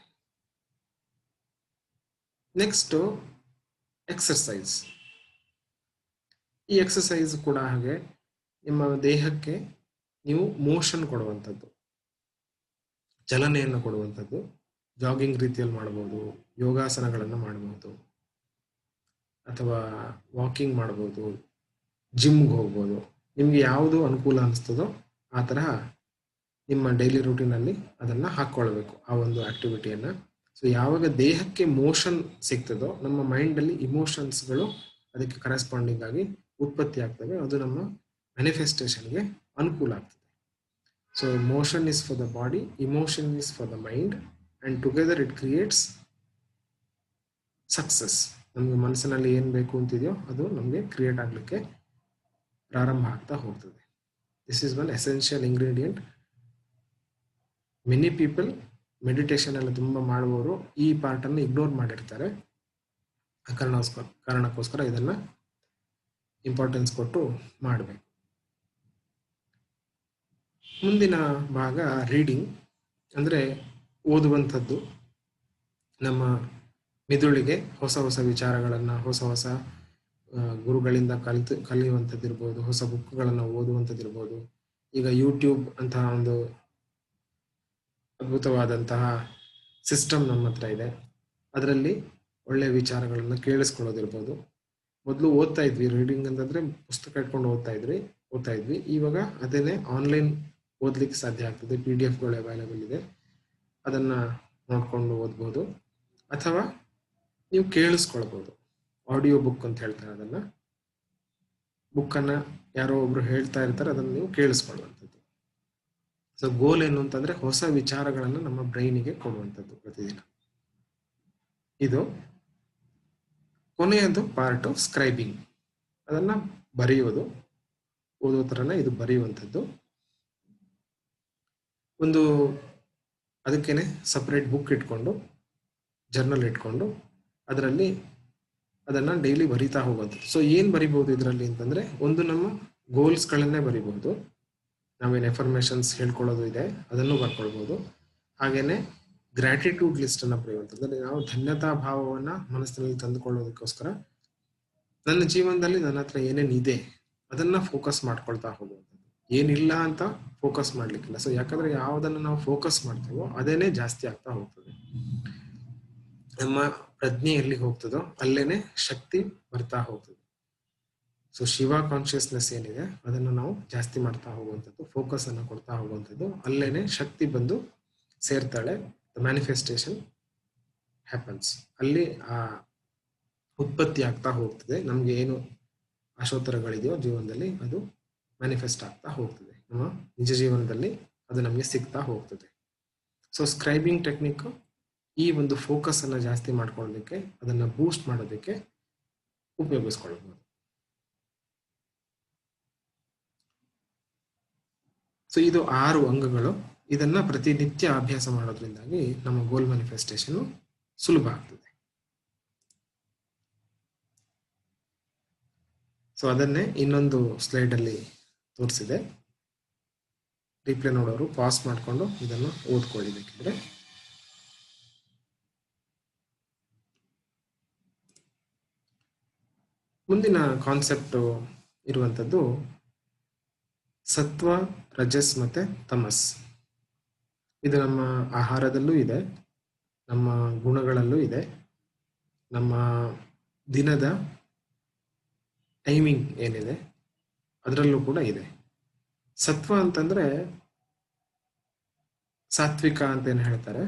Next exercise. ಈ ಎಕ್ಸರ್ಸೈಸ್ ಕೂಡ ಹಾಗೆ ನಿಮ್ಮ ದೇಹಕ್ಕೆ ನೀವು ಮೋಷನ್ ಕೊಡುವಂಥದ್ದು, ಚಲನೆಯನ್ನು ಕೊಡುವಂಥದ್ದು. ಜಾಗಿಂಗ್ ರೀತಿಯಲ್ಲಿ ಮಾಡಬಹುದು, ಯೋಗಾಸನಗಳನ್ನು ಮಾಡಬಹುದು, ಅಥವಾ ವಾಕಿಂಗ್ ಮಾಡ್ಬೋದು, ಜಿಮ್ಗೆ ಹೋಗ್ಬೋದು. ನಿಮಗೆ ಯಾವುದು ಅನುಕೂಲ ಅನಿಸ್ತದೋ ಆ ತರಹ ನಿಮ್ಮ ಡೈಲಿ ರೂಟೀನಲ್ಲಿ ಅದನ್ನು ಹಾಕ್ಕೊಳ್ಬೇಕು, ಆ ಒಂದು ಆಕ್ಟಿವಿಟಿಯನ್ನು. ಸೊ ಯಾವಾಗ ದೇಹಕ್ಕೆ ಮೋಷನ್ ಸಿಗ್ತದೋ ನಮ್ಮ ಮೈಂಡಲ್ಲಿ ಇಮೋಷನ್ಸ್ಗಳು ಅದಕ್ಕೆ ಕರೆಸ್ಪಾಂಡಿಂಗ್ ಆಗಿ ಉತ್ಪತ್ತಿ ಆಗ್ತವೆ. ಅದು ನಮ್ಮ ಮ್ಯಾನಿಫೆಸ್ಟೇಷನ್ಗೆ ಅನುಕೂಲ ಆಗ್ತದೆ. So motion is for the body, emotion is for the mind, and together it creates success. ನಮಗೆ ಮನಸ್ಸಿನಲ್ಲಿ ಏನು ಬೇಕು ಅಂತಿದೆಯೋ ಅದು ನಮಗೆ ಕ್ರಿಯೇಟ್ ಆಗಲಿಕ್ಕೆ ಪ್ರಾರಂಭ ಆಗ್ತಾ ಹೋಗ್ತದೆ. This is one essential ingredient. Many people meditation ಎಲ್ಲ ತುಂಬ ಮಾಡುವವರು ಈ ಪಾರ್ಟನ್ನು ಇಗ್ನೋರ್ ಮಾಡಿರ್ತಾರೆ. ಆ ಕಾರಣಕ್ಕೋಸ್ಕರ ಇದನ್ನು ಇಂಪಾರ್ಟೆನ್ಸ್ ಕೊಟ್ಟು ಮಾಡಬೇಕು. ಮುಂದಿನ ಭಾಗ ರೀಡಿಂಗ್, ಅಂದರೆ ಓದುವಂಥದ್ದು. ನಮ್ಮ ಮೆದುಳಿಗೆ ಹೊಸ ಹೊಸ ವಿಚಾರಗಳನ್ನು, ಹೊಸ ಹೊಸ ಗುರುಗಳಿಂದ ಕಲಿಯುವಂಥದ್ದಿರ್ಬೋದು, ಹೊಸ ಬುಕ್ಗಳನ್ನು ಓದುವಂಥದ್ದಿರ್ಬೋದು. ಈಗ ಯೂಟ್ಯೂಬ್ ಅಂತಹ ಒಂದು ಅದ್ಭುತವಾದಂತಹ ಸಿಸ್ಟಮ್ ನಮ್ಮ ಹತ್ರ ಇದೆ. ಅದರಲ್ಲಿ ಒಳ್ಳೆಯ ವಿಚಾರಗಳನ್ನು ಕೇಳಿಸ್ಕೊಳ್ಳೋದಿರ್ಬೋದು. ಮೊದಲು ಓದ್ತಾ ಇದ್ವಿ, ರೀಡಿಂಗ್ ಅಂತಂದರೆ ಪುಸ್ತಕ ಇಟ್ಕೊಂಡು ಓದ್ತಾ ಇದ್ವಿ. ಇವಾಗ ಅದೇನೇ ಆನ್ಲೈನ್ ಓದಲಿಕ್ಕೆ ಸಾಧ್ಯ ಆಗ್ತದೆ. PDF ಅವೈಲೇಬಲ್ ಇದೆ, ಅದನ್ನು ನೋಡಿಕೊಂಡು ಓದ್ಬೋದು. ಅಥವಾ ನೀವು ಕೇಳಿಸ್ಕೊಳ್ಬೋದು, ಆಡಿಯೋ ಬುಕ್ ಅಂತ ಹೇಳ್ತಾರೆ. ಅದನ್ನು ಬುಕ್ಕನ್ನು ಯಾರೋ ಒಬ್ರು ಹೇಳ್ತಾ ಇರ್ತಾರೆ, ಅದನ್ನು ನೀವು ಕೇಳಿಸ್ಕೊಳ್ಳುವಂಥದ್ದು. ಸೊ ಗೋಲ್ ಏನು ಅಂತಂದರೆ ಹೊಸ ವಿಚಾರಗಳನ್ನು ನಮ್ಮ ಬ್ರೈನಿಗೆ ಕೊಡುವಂಥದ್ದು ಪ್ರತಿದಿನ. ಇದು ಕೊನೆಯದು ಪಾರ್ಟ್ ಆಫ್ ಸ್ಕ್ರೈಬಿಂಗ್. ಅದನ್ನು ಬರೆಯೋದು, ಓದೋ ಥರನೇ ಇದು ಬರೆಯುವಂಥದ್ದು. ಒಂದು ಅದಕ್ಕೇನೆ ಸಪ್ರೇಟ್ ಬುಕ್ ಇಟ್ಕೊಂಡು, ಜರ್ನಲ್ ಇಟ್ಕೊಂಡು ಅದರಲ್ಲಿ ಅದನ್ನು ಡೈಲಿ ಬರಿತಾ ಹೋಗುವಂಥದ್ದು. ಸೊ ಏನು ಬರಿಬೋದು ಇದರಲ್ಲಿ ಅಂತಂದರೆ, ಒಂದು ನಮ್ಮ ಗೋಲ್ಸ್ಗಳನ್ನೇ ಬರಿಬಹುದು. ನಾವೇನು ಎಫರ್ಮೇಷನ್ಸ್ ಹೇಳ್ಕೊಳ್ಳೋದು ಇದೆ ಅದನ್ನು ಬರ್ಕೊಳ್ಬೋದು. ಹಾಗೆಯೇ ಗ್ರ್ಯಾಟಿಟ್ಯೂಡ್ ಲಿಸ್ಟನ್ನು ಬರೆಯುವಂಥದ್ದು. ಅಂದರೆ ನಾವು ಧನ್ಯತಾ ಭಾವವನ್ನು ಮನಸ್ಸಿನಲ್ಲಿ ತಂದುಕೊಳ್ಳೋದಕ್ಕೋಸ್ಕರ ನನ್ನ ಜೀವನದಲ್ಲಿ ನನ್ನ ಹತ್ರ ಏನೇನಿದೆ ಅದನ್ನು ಫೋಕಸ್ ಮಾಡ್ಕೊಳ್ತಾ ಹೋಗುವಂಥದ್ದು. ಏನಿಲ್ಲ ಅಂತ ಫೋಕಸ್ ಮಾಡಲಿಕ್ಕಿಲ್ಲ. ಸೊ ಯಾಕಂದರೆ ಯಾವುದನ್ನು ನಾವು ಫೋಕಸ್ ಮಾಡ್ತೀವೋ ಅದೇನೇ ಜಾಸ್ತಿ ಆಗ್ತಾ ಹೋಗ್ತದೆ. ನಮ್ಮ ಪ್ರಜ್ಞೆ ಎಲ್ಲಿ ಹೋಗ್ತದೋ ಅಲ್ಲೇನೆ ಶಕ್ತಿ ಬರ್ತಾ ಹೋಗ್ತದೆ. ಸೊ ಶಿವ ಕಾನ್ಷಿಯಸ್ನೆಸ್ ಏನಿದೆ ಅದನ್ನು ನಾವು ಜಾಸ್ತಿ ಮಾಡ್ತಾ ಹೋಗುವಂಥದ್ದು, ಫೋಕಸ್ ಅನ್ನು ಕೊಡ್ತಾ ಹೋಗುವಂಥದ್ದು. ಅಲ್ಲೇನೆ ಶಕ್ತಿ ಬಂದು ಸೇರ್ತಾಳೆ. The manifestation happens. ಅಲ್ಲಿ ಆ ಉತ್ಪತ್ತಿ ಆಗ್ತಾ ಹೋಗ್ತದೆ. ನಮಗೆ ಏನು ಆಶೋತ್ತರಗಳಿದೆಯೋ ಜೀವನದಲ್ಲಿ ಅದು ಮ್ಯಾನಿಫೆಸ್ಟ್ ಆಗ್ತಾ ಹೋಗ್ತದೆ. ನಮ್ಮ ನಿಜ ಜೀವನದಲ್ಲಿ ಅದು ನಮಗೆ ಸಿಗ್ತಾ ಹೋಗ್ತದೆ. ಸೊ ಸ್ಕ್ರೈಬಿಂಗ್ ಟೆಕ್ನಿಕ್ ಈ ಒಂದು ಫೋಕಸ್ ಅನ್ನು ಜಾಸ್ತಿ ಮಾಡ್ಕೊಳ್ಳೋದಕ್ಕೆ, ಅದನ್ನು ಬೂಸ್ಟ್ ಮಾಡೋದಕ್ಕೆ ಉಪಯೋಗಿಸ್ಕೊಳ್ಬೋದು. ಸೊ ಇದು 6 ಅಂಗಗಳು. ಇದನ್ನ ಪ್ರತಿನಿತ್ಯ ಅಭ್ಯಾಸ ಮಾಡೋದ್ರಿಂದಾಗಿ ನಮ್ಮ ಗೋಲ್ ಮ್ಯಾನಿಫೆಸ್ಟೇಷನ್ ಸುಲಭ ಆಗ್ತದೆ. ಸೊ ಅದನ್ನೇ ಇನ್ನೊಂದು ಸ್ಲೈಡ್ ಅಲ್ಲಿ ತೋರಿಸಿದೆ. ರಿಪ್ಲೈ ನೋಡೋರು ಪಾಸ್ ಮಾಡಿಕೊಂಡು ಇದನ್ನು ಓದ್ಕೊಳ್ಳಿ ಬೇಕಿದ್ರೆ. ಮುಂದಿನ ಕಾನ್ಸೆಪ್ಟ್ ಇರುವಂಥದ್ದು ಸತ್ವ, ರಜಸ್ ಮತ್ತೆ ತಮಸ್. ಇದು ನಮ್ಮ ಆಹಾರದಲ್ಲೂ ಇದೆ, ನಮ್ಮ ಗುಣಗಳಲ್ಲೂ ಇದೆ, ನಮ್ಮ ದಿನದ ಟೈಮಿಂಗ್ ಏನಿದೆ ಅದರಲ್ಲೂ ಕೂಡ ಇದೆ. ಸತ್ವ ಅಂತಂದ್ರೆ ಸಾತ್ವಿಕ ಅಂತ ಏನು ಹೇಳ್ತಾರೆ.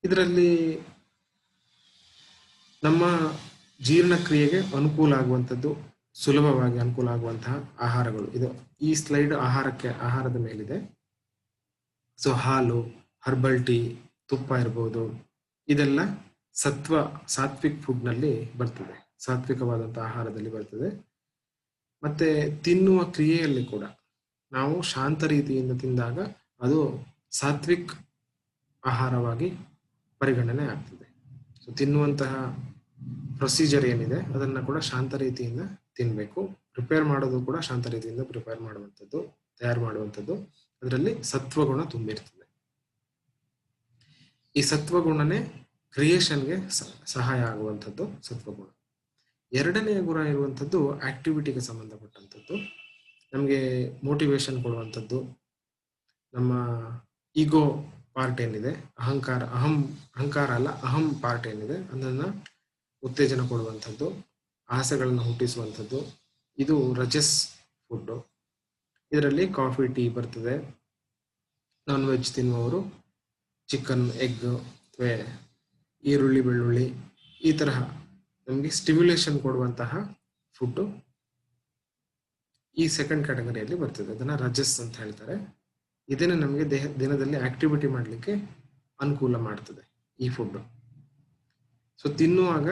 ಇದರಲ್ಲಿ ನಮ್ಮ ಜೀರ್ಣಕ್ರಿಯೆಗೆ ಅನುಕೂಲ ಆಗುವಂಥದ್ದು, ಸುಲಭವಾಗಿ ಅನುಕೂಲ ಆಗುವಂತಹ ಆಹಾರಗಳು. ಇದು ಈ ಸ್ಲೈಡ್ ಆಹಾರದ ಮೇಲಿದೆ. ಸೊ ಹಾಲು, ಹರ್ಬಲ್ ಟೀ, ತುಪ್ಪ ಇರ್ಬೋದು, ಇದೆಲ್ಲ ಸಾತ್ವಿಕ್ ಫುಡ್ನಲ್ಲಿ ಬರ್ತದೆ, ಸಾತ್ವಿಕವಾದಂತಹ ಆಹಾರದಲ್ಲಿ ಬರ್ತದೆ. ಮತ್ತೆ ತಿನ್ನುವ ಕ್ರಿಯೆಯಲ್ಲಿ ಕೂಡ ನಾವು ಶಾಂತ ರೀತಿಯಿಂದ ತಿಂದಾಗ ಅದು ಸಾತ್ವಿಕ್ ಆಹಾರವಾಗಿ ಪರಿಗಣನೆ ಆಗ್ತದೆ. ಸೊ ತಿನ್ನುವಂತಹ ಪ್ರೊಸೀಜರ್ ಏನಿದೆ ಅದನ್ನ ಕೂಡ ಶಾಂತ ರೀತಿಯಿಂದ ತಿನ್ಬೇಕು. ಪ್ರಿಪೇರ್ ಮಾಡೋದು ಕೂಡ ಶಾಂತ ರೀತಿಯಿಂದ ಪ್ರಿಪೇರ್ ಮಾಡುವಂಥದ್ದು, ತಯಾರು ಮಾಡುವಂಥದ್ದು. ಅದರಲ್ಲಿ ಸತ್ವಗುಣ ತುಂಬಿರ್ತದೆ. ಈ ಸತ್ವಗುಣನೇ ಕ್ರಿಯೇಷನ್ಗೆ ಸಹಾಯ ಆಗುವಂಥದ್ದು ಸತ್ವಗುಣ. ಎರಡನೆಯ ಗುಣ ಇರುವಂಥದ್ದು ಆಕ್ಟಿವಿಟಿಗೆ ಸಂಬಂಧಪಟ್ಟಂಥದ್ದು, ನಮಗೆ ಮೋಟಿವೇಶನ್ ಕೊಡುವಂಥದ್ದು. ನಮ್ಮ ಈಗೋ ಪಾರ್ಟ್ ಏನಿದೆ, ಅಹಂಕಾರ ಪಾರ್ಟ್ ಏನಿದೆ ಅದನ್ನು ಉತ್ತೇಜನ ಕೊಡುವಂಥದ್ದು, ಆಸೆಗಳನ್ನು ಹುಟ್ಟಿಸುವಂಥದ್ದು. ಇದು ರಜಸ್ ಫುಡ್ಡು. ಇದರಲ್ಲಿ ಕಾಫಿ, ಟೀ ಬರ್ತದೆ. ನಾನ್ ವೆಜ್ ತಿನ್ನುವವರು ಚಿಕನ್, ಎಗ್ ಅಥವಾ ಈರುಳ್ಳಿ, ಬೆಳ್ಳುಳ್ಳಿ ಈ ತರಹ ನಮಗೆ ಸ್ಟಿಮ್ಯುಲೇಷನ್ ಕೊಡುವಂತಹ ಫುಡ್ಡು ಈ ಸೆಕೆಂಡ್ ಕ್ಯಾಟಗರಿಯಲ್ಲಿ ಬರ್ತದೆ. ಅದನ್ನು ರಜಸ್ ಅಂತ ಹೇಳ್ತಾರೆ. ಇದನ್ನು ನಮಗೆ ದಿನದಲ್ಲಿ ಆಕ್ಟಿವಿಟಿ ಮಾಡಲಿಕ್ಕೆ ಅನುಕೂಲ ಮಾಡ್ತದೆ ಈ ಫುಡ್ಡು. ಸೊ ತಿನ್ನುವಾಗ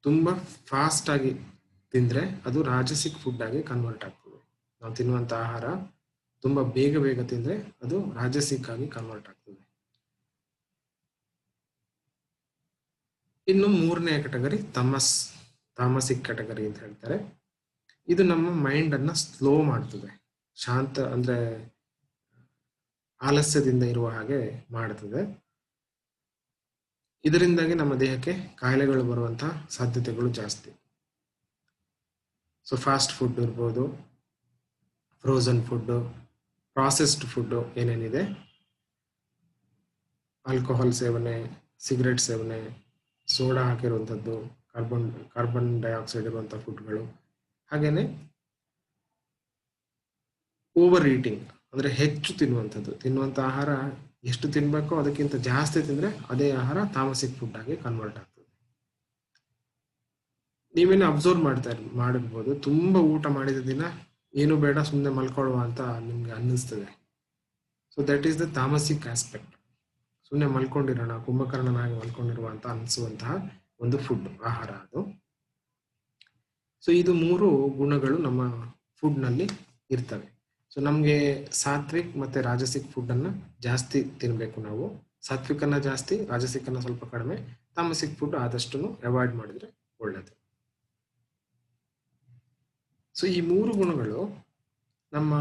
ತುಂಬ ಫಾಸ್ಟ್ ಆಗಿ ತಿಂದರೆ ಅದು ರಾಜಸಿಕ್ ಫುಡ್ ಆಗಿ ಕನ್ವರ್ಟ್ ಆಗ್ತದೆ. ನಾವು ತಿನ್ನುವಂಥ ಆಹಾರ ತುಂಬ ಬೇಗ ಬೇಗ ತಿಂದರೆ ಅದು ರಾಜಸಿಕ್ ಆಗಿ ಕನ್ವರ್ಟ್ ಆಗ್ತದೆ. ಇನ್ನು ಮೂರನೇ ಕ್ಯಾಟಗರಿ ತಾಮಸಿಕ್ ಕ್ಯಾಟಗರಿ ಅಂತ ಹೇಳ್ತಾರೆ. ಇದು ನಮ್ಮ ಮೈಂಡ್ ಅನ್ನ ಸ್ಲೋ ಮಾಡ್ತದೆ, ಶಾಂತ ಅಂದ್ರೆ ಆಲಸ್ಯದಿಂದ ಇರುವ ಹಾಗೆ ಮಾಡ್ತದೆ. ಇದರಿಂದಾಗಿ ನಮ್ಮ ದೇಹಕ್ಕೆ ಕಾಯಿಲೆಗಳು ಬರುವಂತಹ ಸಾಧ್ಯತೆಗಳು ಜಾಸ್ತಿ. ಸೊ ಫಾಸ್ಟ್ ಫುಡ್ ಇರ್ಬೋದು, ಫ್ರೋಝನ್ ಫುಡ್, ಪ್ರಾಸೆಸ್ಡ್ ಫುಡ್ ಏನೇನಿದೆ, ಆಲ್ಕೋಹಾಲ್ ಸೇವನೆ, ಸಿಗರೆಟ್ ಸೇವನೆ, ಸೋಡಾ ಹಾಕಿರುವಂಥದ್ದು, ಕಾರ್ಬನ್ ಡೈಆಕ್ಸೈಡ್ ಇರುವಂಥ ಫುಡ್ಗಳು, ಹಾಗೇನೆ ಓವರ್ ಈಟಿಂಗ್ ಅಂದ್ರೆ ಹೆಚ್ಚು ತಿನ್ನುವಂಥ ಆಹಾರ ಎಷ್ಟು ತಿನ್ಬೇಕೋ ಅದಕ್ಕಿಂತ ಜಾಸ್ತಿ ತಿಂದ್ರೆ ಅದೇ ಆಹಾರ ತಾಮಸಿಕ್ ಫುಡ್ ಆಗಿ ಕನ್ವರ್ಟ್ ಆಗ್ತದೆ. ನೀವೇನು ಅಬ್ಸರ್ವ್ ಮಾಡಿರ್ಬೋದು, ತುಂಬಾ ಊಟ ಮಾಡಿದ ದಿನ ಏನು ಬೇಡ ಸುಮ್ಮನೆ ಮಲ್ಕೊಳ್ಳುವ ಅಂತ ನಿಮ್ಗೆ ಅನ್ನಿಸ್ತದೆ. So that is the tamasic aspect. ಸುಮ್ಮನೆ ಮಲ್ಕೊಂಡಿರೋಣ, ಕುಂಭಕರ್ಣನಾಗಿ ಮಲ್ಕೊಂಡಿರುವ ಅಂತ ಅನಿಸುವಂತಹ ಒಂದು ಫುಡ್, ಆಹಾರ ಅದು. ಸೊ ಇದು ಮೂರು ಗುಣಗಳು ನಮ್ಮ ಫುಡ್ ನಲ್ಲಿ ಇರ್ತವೆ. ಸೊ ನಮ್ಗೆ ಸಾತ್ವಿಕ್ ಮತ್ತೆ ರಾಜಸಿಕ್ ಫುಡ್ ಅನ್ನ ಜಾಸ್ತಿ ತಿನ್ಬೇಕು ನಾವು. ಸಾತ್ವಿಕನ್ನ ಜಾಸ್ತಿ, ರಾಜಸಿಕನ್ನ ಸ್ವಲ್ಪ ಕಡಿಮೆ, ತಾಮಸಿಕ್ ಫುಡ್ ಆದಷ್ಟು ಅವಾಯ್ಡ್ ಮಾಡಿದ್ರೆ ಒಳ್ಳೇದು. ಸೊ ಈ ಮೂರು ಗುಣಗಳು ನಮ್ಮ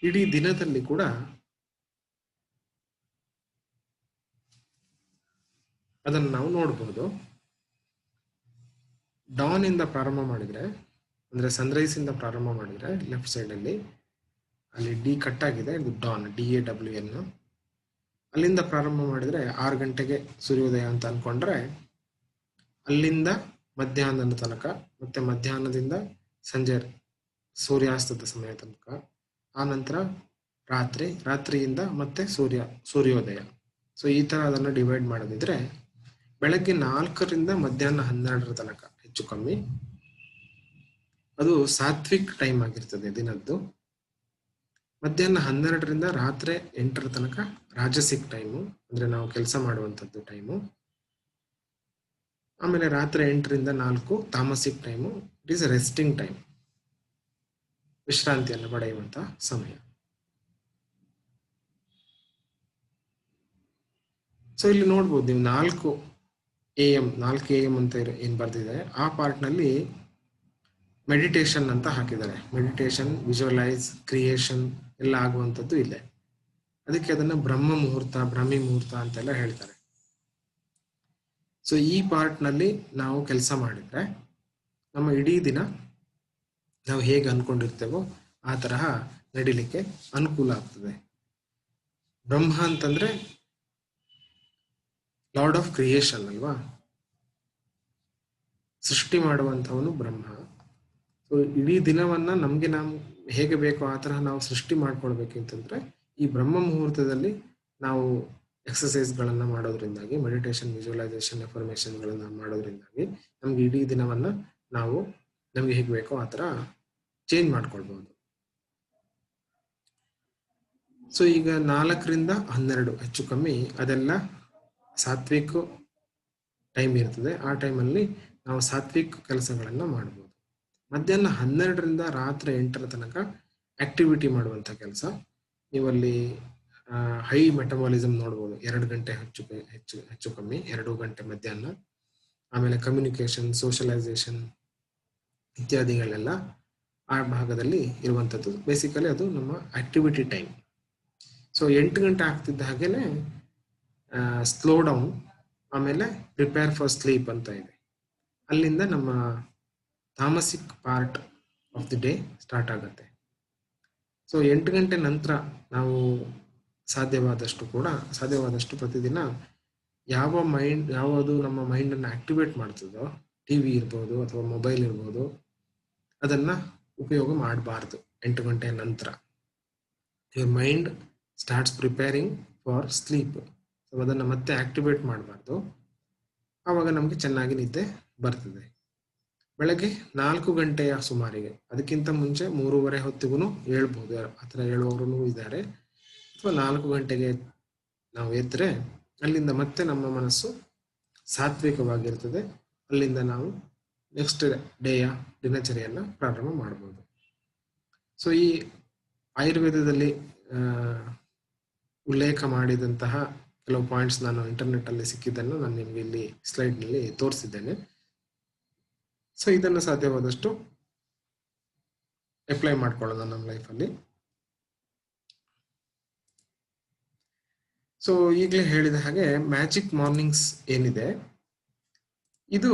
ಇಡೀ ದಿನದಲ್ಲಿ ಕೂಡ ಅದನ್ನು ನಾವು ನೋಡಬಹುದು. ಡಾನ್ ಇಂದ ಪ್ರಾರಂಭ ಮಾಡಿದ್ರೆ, ಅಂದ್ರೆ ಸನ್ರೈಸ್ ಇಂದ ಪ್ರಾರಂಭ ಮಾಡಿದ್ರೆ ಲೆಫ್ಟ್ ಸೈಡ್ ಅಲ್ಲಿ ಅಲ್ಲಿ ಡಿ ಕಟ್ ಆಗಿದೆ, ಇದು ಡಾನ್, DAWN. ಅಲ್ಲಿಂದ ಪ್ರಾರಂಭ ಮಾಡಿದ್ರೆ 6 ಗಂಟೆಗೆ ಸೂರ್ಯೋದಯ ಅಂತ ಅನ್ಕೊಂಡ್ರೆ ಅಲ್ಲಿಂದ ಮಧ್ಯಾಹ್ನದ ತನಕ, ಮತ್ತೆ ಮಧ್ಯಾಹ್ನದಿಂದ ಸಂಜೆ ಸೂರ್ಯಾಸ್ತದ ಸಮಯ ತನಕ, ಆ ನಂತರ ರಾತ್ರಿಯಿಂದ ಮತ್ತೆ ಸೂರ್ಯೋದಯ. ಸೊ ಈ ತರ ಅದನ್ನು ಡಿವೈಡ್ ಮಾಡೋದಿದ್ರೆ ಬೆಳಗ್ಗೆ 4ರಿಂದ ಮಧ್ಯಾಹ್ನ 12 ತನಕ ಹೆಚ್ಚು ಕಮ್ಮಿ ಅದು ಸಾತ್ವಿಕ್ ಟೈಮ್ ಆಗಿರ್ತದೆ ದಿನದ್ದು. ಮಧ್ಯಾಹ್ನ 12ರಿಂದ ರಾತ್ರಿ 8 ತನಕ ರಾಜಸಿಕ್ ಟೈಮು, ಅಂದ್ರೆ ನಾವು ಕೆಲಸ ಮಾಡುವಂಥದ್ದು ಟೈಮು. ಆಮೇಲೆ ರಾತ್ರಿ 8ರಿಂದ 4 tamasic time, it is resting time, ವಿಶ್ರಾಂತಿಯನ್ನು ಪಡೆಯುವಂತ ಸಮಯ. ಸೊ ಇಲ್ಲಿ ನೋಡ್ಬೋದು ನೀವು 4 AM ಅಂತ ಏನ್ ಬರ್ದಿದೆ ಆ ಪಾರ್ಟ್ ನಲ್ಲಿ ಮೆಡಿಟೇಷನ್ ಅಂತ ಹಾಕಿದ್ದಾರೆ. ಮೆಡಿಟೇಷನ್, ವಿಜುವಲೈಸ್, ಕ್ರಿಯೇಷನ್ ಎಲ್ಲ ಆಗುವಂಥದ್ದು ಇದೆ. ಅದಕ್ಕೆ ಅದನ್ನ ಬ್ರಹ್ಮ ಮುಹೂರ್ತ, ಬ್ರಹ್ಮಿ ಮುಹೂರ್ತ ಅಂತೆಲ್ಲ ಹೇಳ್ತಾರೆ. ಸೊ ಈ ಪಾರ್ಟ್ ನಲ್ಲಿ ನಾವು ಕೆಲಸ ಮಾಡಿದ್ರೆ ನಮ್ಮ ಇಡೀ ದಿನ ನಾವು ಹೇಗೆ ಅನ್ಕೊಂಡಿರ್ತೇವೋ ಆ ತರಹ ನಡಿಲಿಕ್ಕೆ ಅನುಕೂಲ ಆಗ್ತದೆ. ಬ್ರಹ್ಮ ಅಂತಂದ್ರೆ ಲಾರ್ಡ್ ಆಫ್ ಕ್ರಿಯೇಷನ್ ಅಲ್ವಾ, ಸೃಷ್ಟಿ ಮಾಡುವಂಥವನು ಬ್ರಹ್ಮ. ಸೊ ಇಡೀ ದಿನವನ್ನ ನಮ್ಗೆ ನಾವು ಹೇಗೆ ಬೇಕೋ ಆ ತರಹ ನಾವು ಸೃಷ್ಟಿ ಮಾಡ್ಕೊಳ್ಬೇಕಂತಂದ್ರೆ ಈ ಬ್ರಹ್ಮ ಮುಹೂರ್ತದಲ್ಲಿ ನಾವು ಎಕ್ಸಸೈಸ್ಗಳನ್ನ ಮಾಡೋದ್ರಿಂದಾಗಿ, ಮೆಡಿಟೇಷನ್, ವಿಜುವಲೈಸೇಷನ್, ಅಫರ್ಮೇಷನ್ಗಳನ್ನ ಮಾಡೋದ್ರಿಂದಾಗಿ ನಮ್ಗೆ ಇಡೀ ದಿನವನ್ನ ನಾವು ನಮ್ಗೆ ಹೇಗೆ ಬೇಕೋ ಆ ತರ ಚೇಂಜ್ ಮಾಡ್ಕೊಳ್ಬಹುದು. ಸೊ ಈಗ 4ರಿಂದ 12 ಹೆಚ್ಚು ಕಮ್ಮಿ ಅದೆಲ್ಲ ಸಾತ್ವಿಕ್ ಟೈಮ್ ಇರ್ತದೆ. ಆ ಟೈಮಲ್ಲಿ ನಾವು ಸಾತ್ವಿಕ್ ಕೆಲಸಗಳನ್ನ ಮಾಡ್ಬೋದು. ಮಧ್ಯಾಹ್ನ 12ರಿಂದ ರಾತ್ರಿ 8 ತನಕ ಆಕ್ಟಿವಿಟಿ ಮಾಡುವಂತ ಕೆಲಸ. ನೀವಲ್ಲಿ ಹೈ ಮೆಟಬಾಲಿಸಮ್ ನೋಡ್ಬೋದು. 2 ಗಂಟೆ ಹೆಚ್ಚು ಕಮ್ಮಿ 2 ಗಂಟೆ ಮಧ್ಯಾಹ್ನ. ಆಮೇಲೆ ಕಮ್ಯುನಿಕೇಶನ್, ಸೋಷಲೈಸೇಷನ್ ಇತ್ಯಾದಿಗಳೆಲ್ಲ ಆ ಭಾಗದಲ್ಲಿ ಇರುವಂಥದ್ದು. ಬೇಸಿಕಲಿ ಅದು ನಮ್ಮ ಆಕ್ಟಿವಿಟಿ ಟೈಮ್. ಸೊ 8 ಗಂಟೆ ಆಗ್ತಿದ್ದ ಹಾಗೇನೆ ಸ್ಲೋ ಡೌನ್, ಆಮೇಲೆ ಪ್ರಿಪೇರ್ ಫಾರ್ ಸ್ಲೀಪ್ ಅಂತ ಇದೆ. ಅಲ್ಲಿಂದ ನಮ್ಮ tamasic part of the day start ಆಗುತ್ತೆ. ಸೊ 8 ಗಂಟೆ ನಂತರ ನಾವು ಸಾಧ್ಯವಾದಷ್ಟು ಪ್ರತಿದಿನ ಯಾವುದು ನಮ್ಮ ಮೈಂಡನ್ನು ಆಕ್ಟಿವೇಟ್ ಮಾಡ್ತದೋ, ಟಿವಿ ಇರ್ಬೋದು ಅಥವಾ ಮೊಬೈಲ್ ಇರ್ಬೋದು, ಅದನ್ನ ಉಪಯೋಗ ಮಾಡಬಾರ್ದು 8 ಗಂಟೆಯ ನಂತರ. Your mind starts preparing for sleep. So ಅದನ್ನು ಮತ್ತೆ ಆಕ್ಟಿವೇಟ್ ಮಾಡಬಾರ್ದು. ಆವಾಗ ನಮಗೆ ಚೆನ್ನಾಗಿ ನಿದ್ದೆ ಬರ್ತದೆ. ಬೆಳಗ್ಗೆ 4 ಗಂಟೆಯ ಸುಮಾರಿಗೆ, ಅದಕ್ಕಿಂತ ಮುಂಚೆ 3:30 ಹೊತ್ತಿಗೂ ಹೇಳ್ಬೋದು, ಆ ಥರ ಹೇಳುವವರು ಇದ್ದಾರೆ. ಅಥವಾ 4 ಗಂಟೆಗೆ ನಾವು ಎದ್ದರೆ ಅಲ್ಲಿಂದ ಮತ್ತೆ ನಮ್ಮ ಮನಸ್ಸು ಸಾತ್ವಿಕವಾಗಿರ್ತದೆ. ಅಲ್ಲಿಂದ ನಾವು ನೆಕ್ಸ್ಟ್ ಡೇಯ ದಿನಚರಿಯನ್ನು ಪ್ರಾರಂಭ ಮಾಡ್ಬೋದು. ಸೊ ಈ ಆಯುರ್ವೇದದಲ್ಲಿ ಉಲ್ಲೇಖ ಮಾಡಿದಂತಹ ಕೆಲವು ಪಾಯಿಂಟ್ಸ್ ನಾನು ಇಂಟರ್ನೆಟ್ಟಲ್ಲಿ ಸಿಕ್ಕಿದ್ದನ್ನು ನಾನು ನಿಮಗೆ ಇಲ್ಲಿ ಸ್ಲೈಡ್ನಲ್ಲಿ ತೋರಿಸಿದ್ದೇನೆ. ಸೊ ಇದನ್ನು ಸಾಧ್ಯವಾದಷ್ಟು ಅಪ್ಲೈ ಮಾಡ್ಕೊಳ್ಳೋಣ ನಮ್ಮ ಲೈಫಲ್ಲಿ. ಸೊ ಈಗಲೇ ಹೇಳಿದ ಹಾಗೆ ಮ್ಯಾಜಿಕ್ ಮಾರ್ನಿಂಗ್ಸ್ ಏನಿದೆ, ಇದು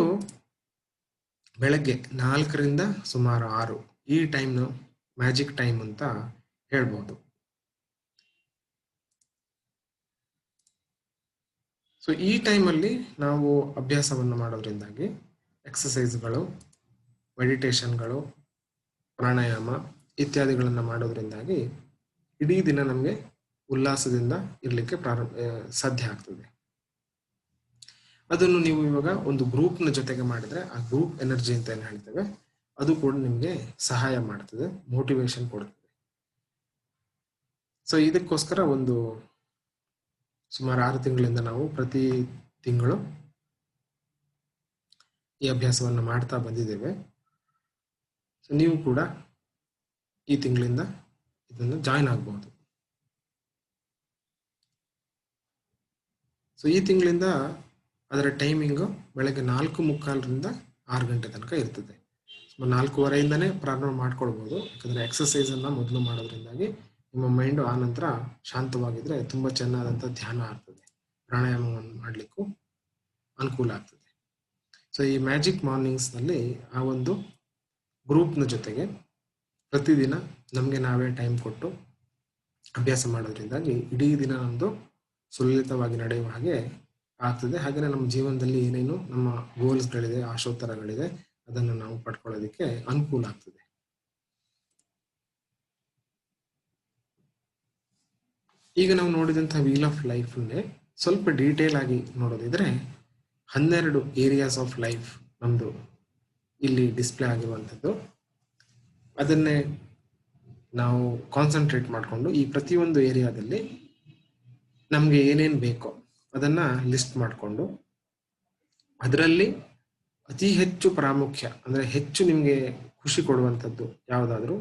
ಬೆಳಗ್ಗೆ 4ರಿಂದ ಸುಮಾರು 6 ಈ ಟೈಮ್ನ ಮ್ಯಾಜಿಕ್ ಟೈಮ್ ಅಂತ ಹೇಳ್ಬೋದು. ಸೊ ಈ ಟೈಮಲ್ಲಿ ನಾವು ಅಭ್ಯಾಸವನ್ನು ಮಾಡೋದ್ರಿಂದಾಗಿ ಎಕ್ಸಸೈಸ್ಗಳು, ಮೆಡಿಟೇಷನ್ಗಳು, ಪ್ರಾಣಾಯಾಮ ಇತ್ಯಾದಿಗಳನ್ನು ಮಾಡೋದ್ರಿಂದಾಗಿ ಇಡೀ ದಿನ ನಮಗೆ ಉಲ್ಲಾಸದಿಂದ ಇರಲಿಕ್ಕೆ ಸಾಧ್ಯ ಆಗ್ತದೆ. ಅದನ್ನು ನೀವು ಇವಾಗ ಒಂದು ಗ್ರೂಪ್ನ ಜೊತೆಗೆ ಮಾಡಿದ್ರೆ, ಆ ಗ್ರೂಪ್ ಎನರ್ಜಿ ಅಂತ ಏನು ಹೇಳ್ತೇವೆ, ಅದು ಕೂಡ ನಿಮಗೆ ಸಹಾಯ ಮಾಡ್ತದೆ, ಮೋಟಿವೇಶನ್ ಕೊಡ್ತದೆ. ಸೊ ಇದಕ್ಕೋಸ್ಕರ ಒಂದು ಸುಮಾರು 6 ತಿಂಗಳಿಂದ ನಾವು ಪ್ರತಿ ತಿಂಗಳು ಈ ಅಭ್ಯಾಸವನ್ನು ಮಾಡ್ತಾ ಬಂದಿದ್ದೇವೆ. ಸೊ ನೀವು ಕೂಡ ಈ ತಿಂಗಳಿಂದ ಇದನ್ನು ಜಾಯಿನ್ ಆಗ್ಬಹುದು. ಸೊ ಈ ತಿಂಗಳಿಂದ ಅದರ ಟೈಮಿಂಗು ಬೆಳಗ್ಗೆ 4:45ರಿಂದ 6 ಗಂಟೆ ತನಕ ಇರ್ತದೆ. 4:15ಇಂದನೇ ಪ್ರಾರಂಭ ಮಾಡ್ಕೊಳ್ಬೋದು. ಯಾಕಂದರೆ ಎಕ್ಸಸೈಸನ್ನು ಮೊದಲು ಮಾಡೋದ್ರಿಂದಾಗಿ ನಿಮ್ಮ ಮೈಂಡು ಆ ನಂತರ ಶಾಂತವಾಗಿದ್ರೆ ತುಂಬ ಚೆನ್ನಾದಂಥ ಧ್ಯಾನ ಆಗ್ತದೆ, ಪ್ರಾಣಾಯಾಮವನ್ನು ಮಾಡಲಿಕ್ಕೂ ಅನುಕೂಲ ಆಗ್ತದೆ. ಸೊ ಈ ಮ್ಯಾಜಿಕ್ ಮಾರ್ನಿಂಗ್ಸ್ನಲ್ಲಿ ಆ ಒಂದು ಗ್ರೂಪ್ನ ಜೊತೆಗೆ ಪ್ರತಿದಿನ ನಮಗೆ ನಾವೇ ಟೈಮ್ ಕೊಟ್ಟು ಅಭ್ಯಾಸ ಮಾಡೋದ್ರಿಂದಾಗಿ ಇಡೀ ದಿನ ನಮ್ಮದು ಸುಲಲಿತವಾಗಿ ನಡೆಯುವ ಹಾಗೆ ಆಗ್ತದೆ. ಹಾಗೆಯೇ ನಮ್ಮ ಜೀವನದಲ್ಲಿ ಏನೇನು ನಮ್ಮ ಗೋಲ್ಸ್ಗಳಿದೆ, ಆಶೋತ್ತರಗಳಿದೆ, ಅದನ್ನು ನಾವು ಪಡ್ಕೊಳ್ಳೋದಕ್ಕೆ ಅನುಕೂಲ ಆಗ್ತದೆ. ಈಗ ನಾವು ನೋಡಿದಂಥ ವೀಲ್ ಆಫ್ ಲೈಫನ್ನೇ ಸ್ವಲ್ಪ ಡೀಟೇಲ್ ಆಗಿ ನೋಡೋದಿದ್ರೆ 12 ಏರಿಯಾಸ್ ಆಫ್ ಲೈಫ್ ನಮ್ಮದು ಇಲ್ಲಿ ಡಿಸ್ಪ್ಲೇ ಆಗಿರುವಂಥದ್ದು. ಅದನ್ನೇ ನಾವು ಕಾನ್ಸಂಟ್ರೇಟ್ ಮಾಡಿಕೊಂಡು ಈ ಪ್ರತಿಯೊಂದು ಏರಿಯಾದಲ್ಲಿ ನಮಗೆ ಏನೇನು ಬೇಕೋ ಅದನ್ನು ಲಿಸ್ಟ್ ಮಾಡಿಕೊಂಡು ಅದರಲ್ಲಿ ಅತಿ ಹೆಚ್ಚು ಪ್ರಾಮುಖ್ಯ ಅಂದರೆ ಹೆಚ್ಚು ನಿಮಗೆ ಖುಷಿ ಕೊಡುವಂಥದ್ದು ಯಾವುದಾದ್ರೂ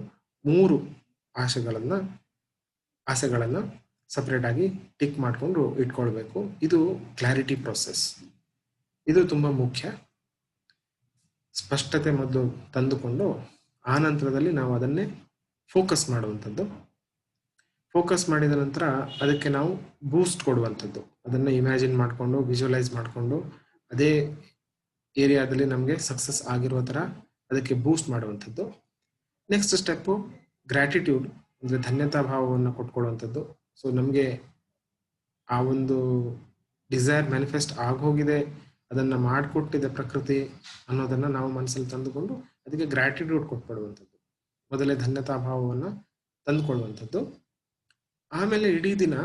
3 ಆಸೆಗಳನ್ನು ಸಪ್ರೇಟ್ ಆಗಿ ಟಿಕ್ ಮಾಡಿಕೊಂಡು ಇಟ್ಕೊಳ್ಬೇಕು. ಇದು ಕ್ಲಾರಿಟಿ ಪ್ರೊಸೆಸ್. ಇದು ತುಂಬ ಮುಖ್ಯ. ಸ್ಪಷ್ಟತೆ ಮೊದಲು ತಂದುಕೊಂಡು ಆ ನಂತರದಲ್ಲಿ ನಾವು ಅದನ್ನೇ ಫೋಕಸ್ ಮಾಡುವಂಥದ್ದು. ಫೋಕಸ್ ಮಾಡಿದ ನಂತರ ಅದಕ್ಕೆ ನಾವು ಬೂಸ್ಟ್ ಕೊಡುವಂಥದ್ದು. ಅದನ್ನು ಇಮ್ಯಾಜಿನ್ ಮಾಡಿಕೊಂಡು, ವಿಜುವಲೈಸ್ ಮಾಡಿಕೊಂಡು, ಅದೇ ಏರಿಯಾದಲ್ಲಿ ನಮಗೆ ಸಕ್ಸಸ್ ಆಗಿರುವ ಥರ ಅದಕ್ಕೆ ಬೂಸ್ಟ್ ಮಾಡುವಂಥದ್ದು. ನೆಕ್ಸ್ಟ್ ಸ್ಟೆಪ್ಪು ಗ್ರ್ಯಾಟಿಟ್ಯೂಡ್, ಅಂದರೆ ಧನ್ಯತಾ ಭಾವವನ್ನು ಕೊಟ್ಕೊಳ್ಳುವಂಥದ್ದು. ಸೊ ನಮಗೆ ಆ ಒಂದು ಡಿಸೈರ್ ಮ್ಯಾನಿಫೆಸ್ಟ್ ಆಗೋಗಿದೆ, ಅದನ್ನು ಮಾಡಿಕೊಟ್ಟಿದೆ ಪ್ರಕೃತಿ ಅನ್ನೋದನ್ನು ನಾವು ಮನಸ್ಸಲ್ಲಿ ತಂದುಕೊಂಡು ಅದಕ್ಕೆ ಗ್ರ್ಯಾಟಿಟ್ಯೂಡ್ ಕೊಟ್ಬಿಡುವಂಥದ್ದು. ಮೊದಲೇ ಧನ್ಯತಾ ಭಾವವನ್ನು ತಂದುಕೊಳ್ಳುವಂಥದ್ದು. ಆಮೇಲೆ ಇಡೀ ದಿನ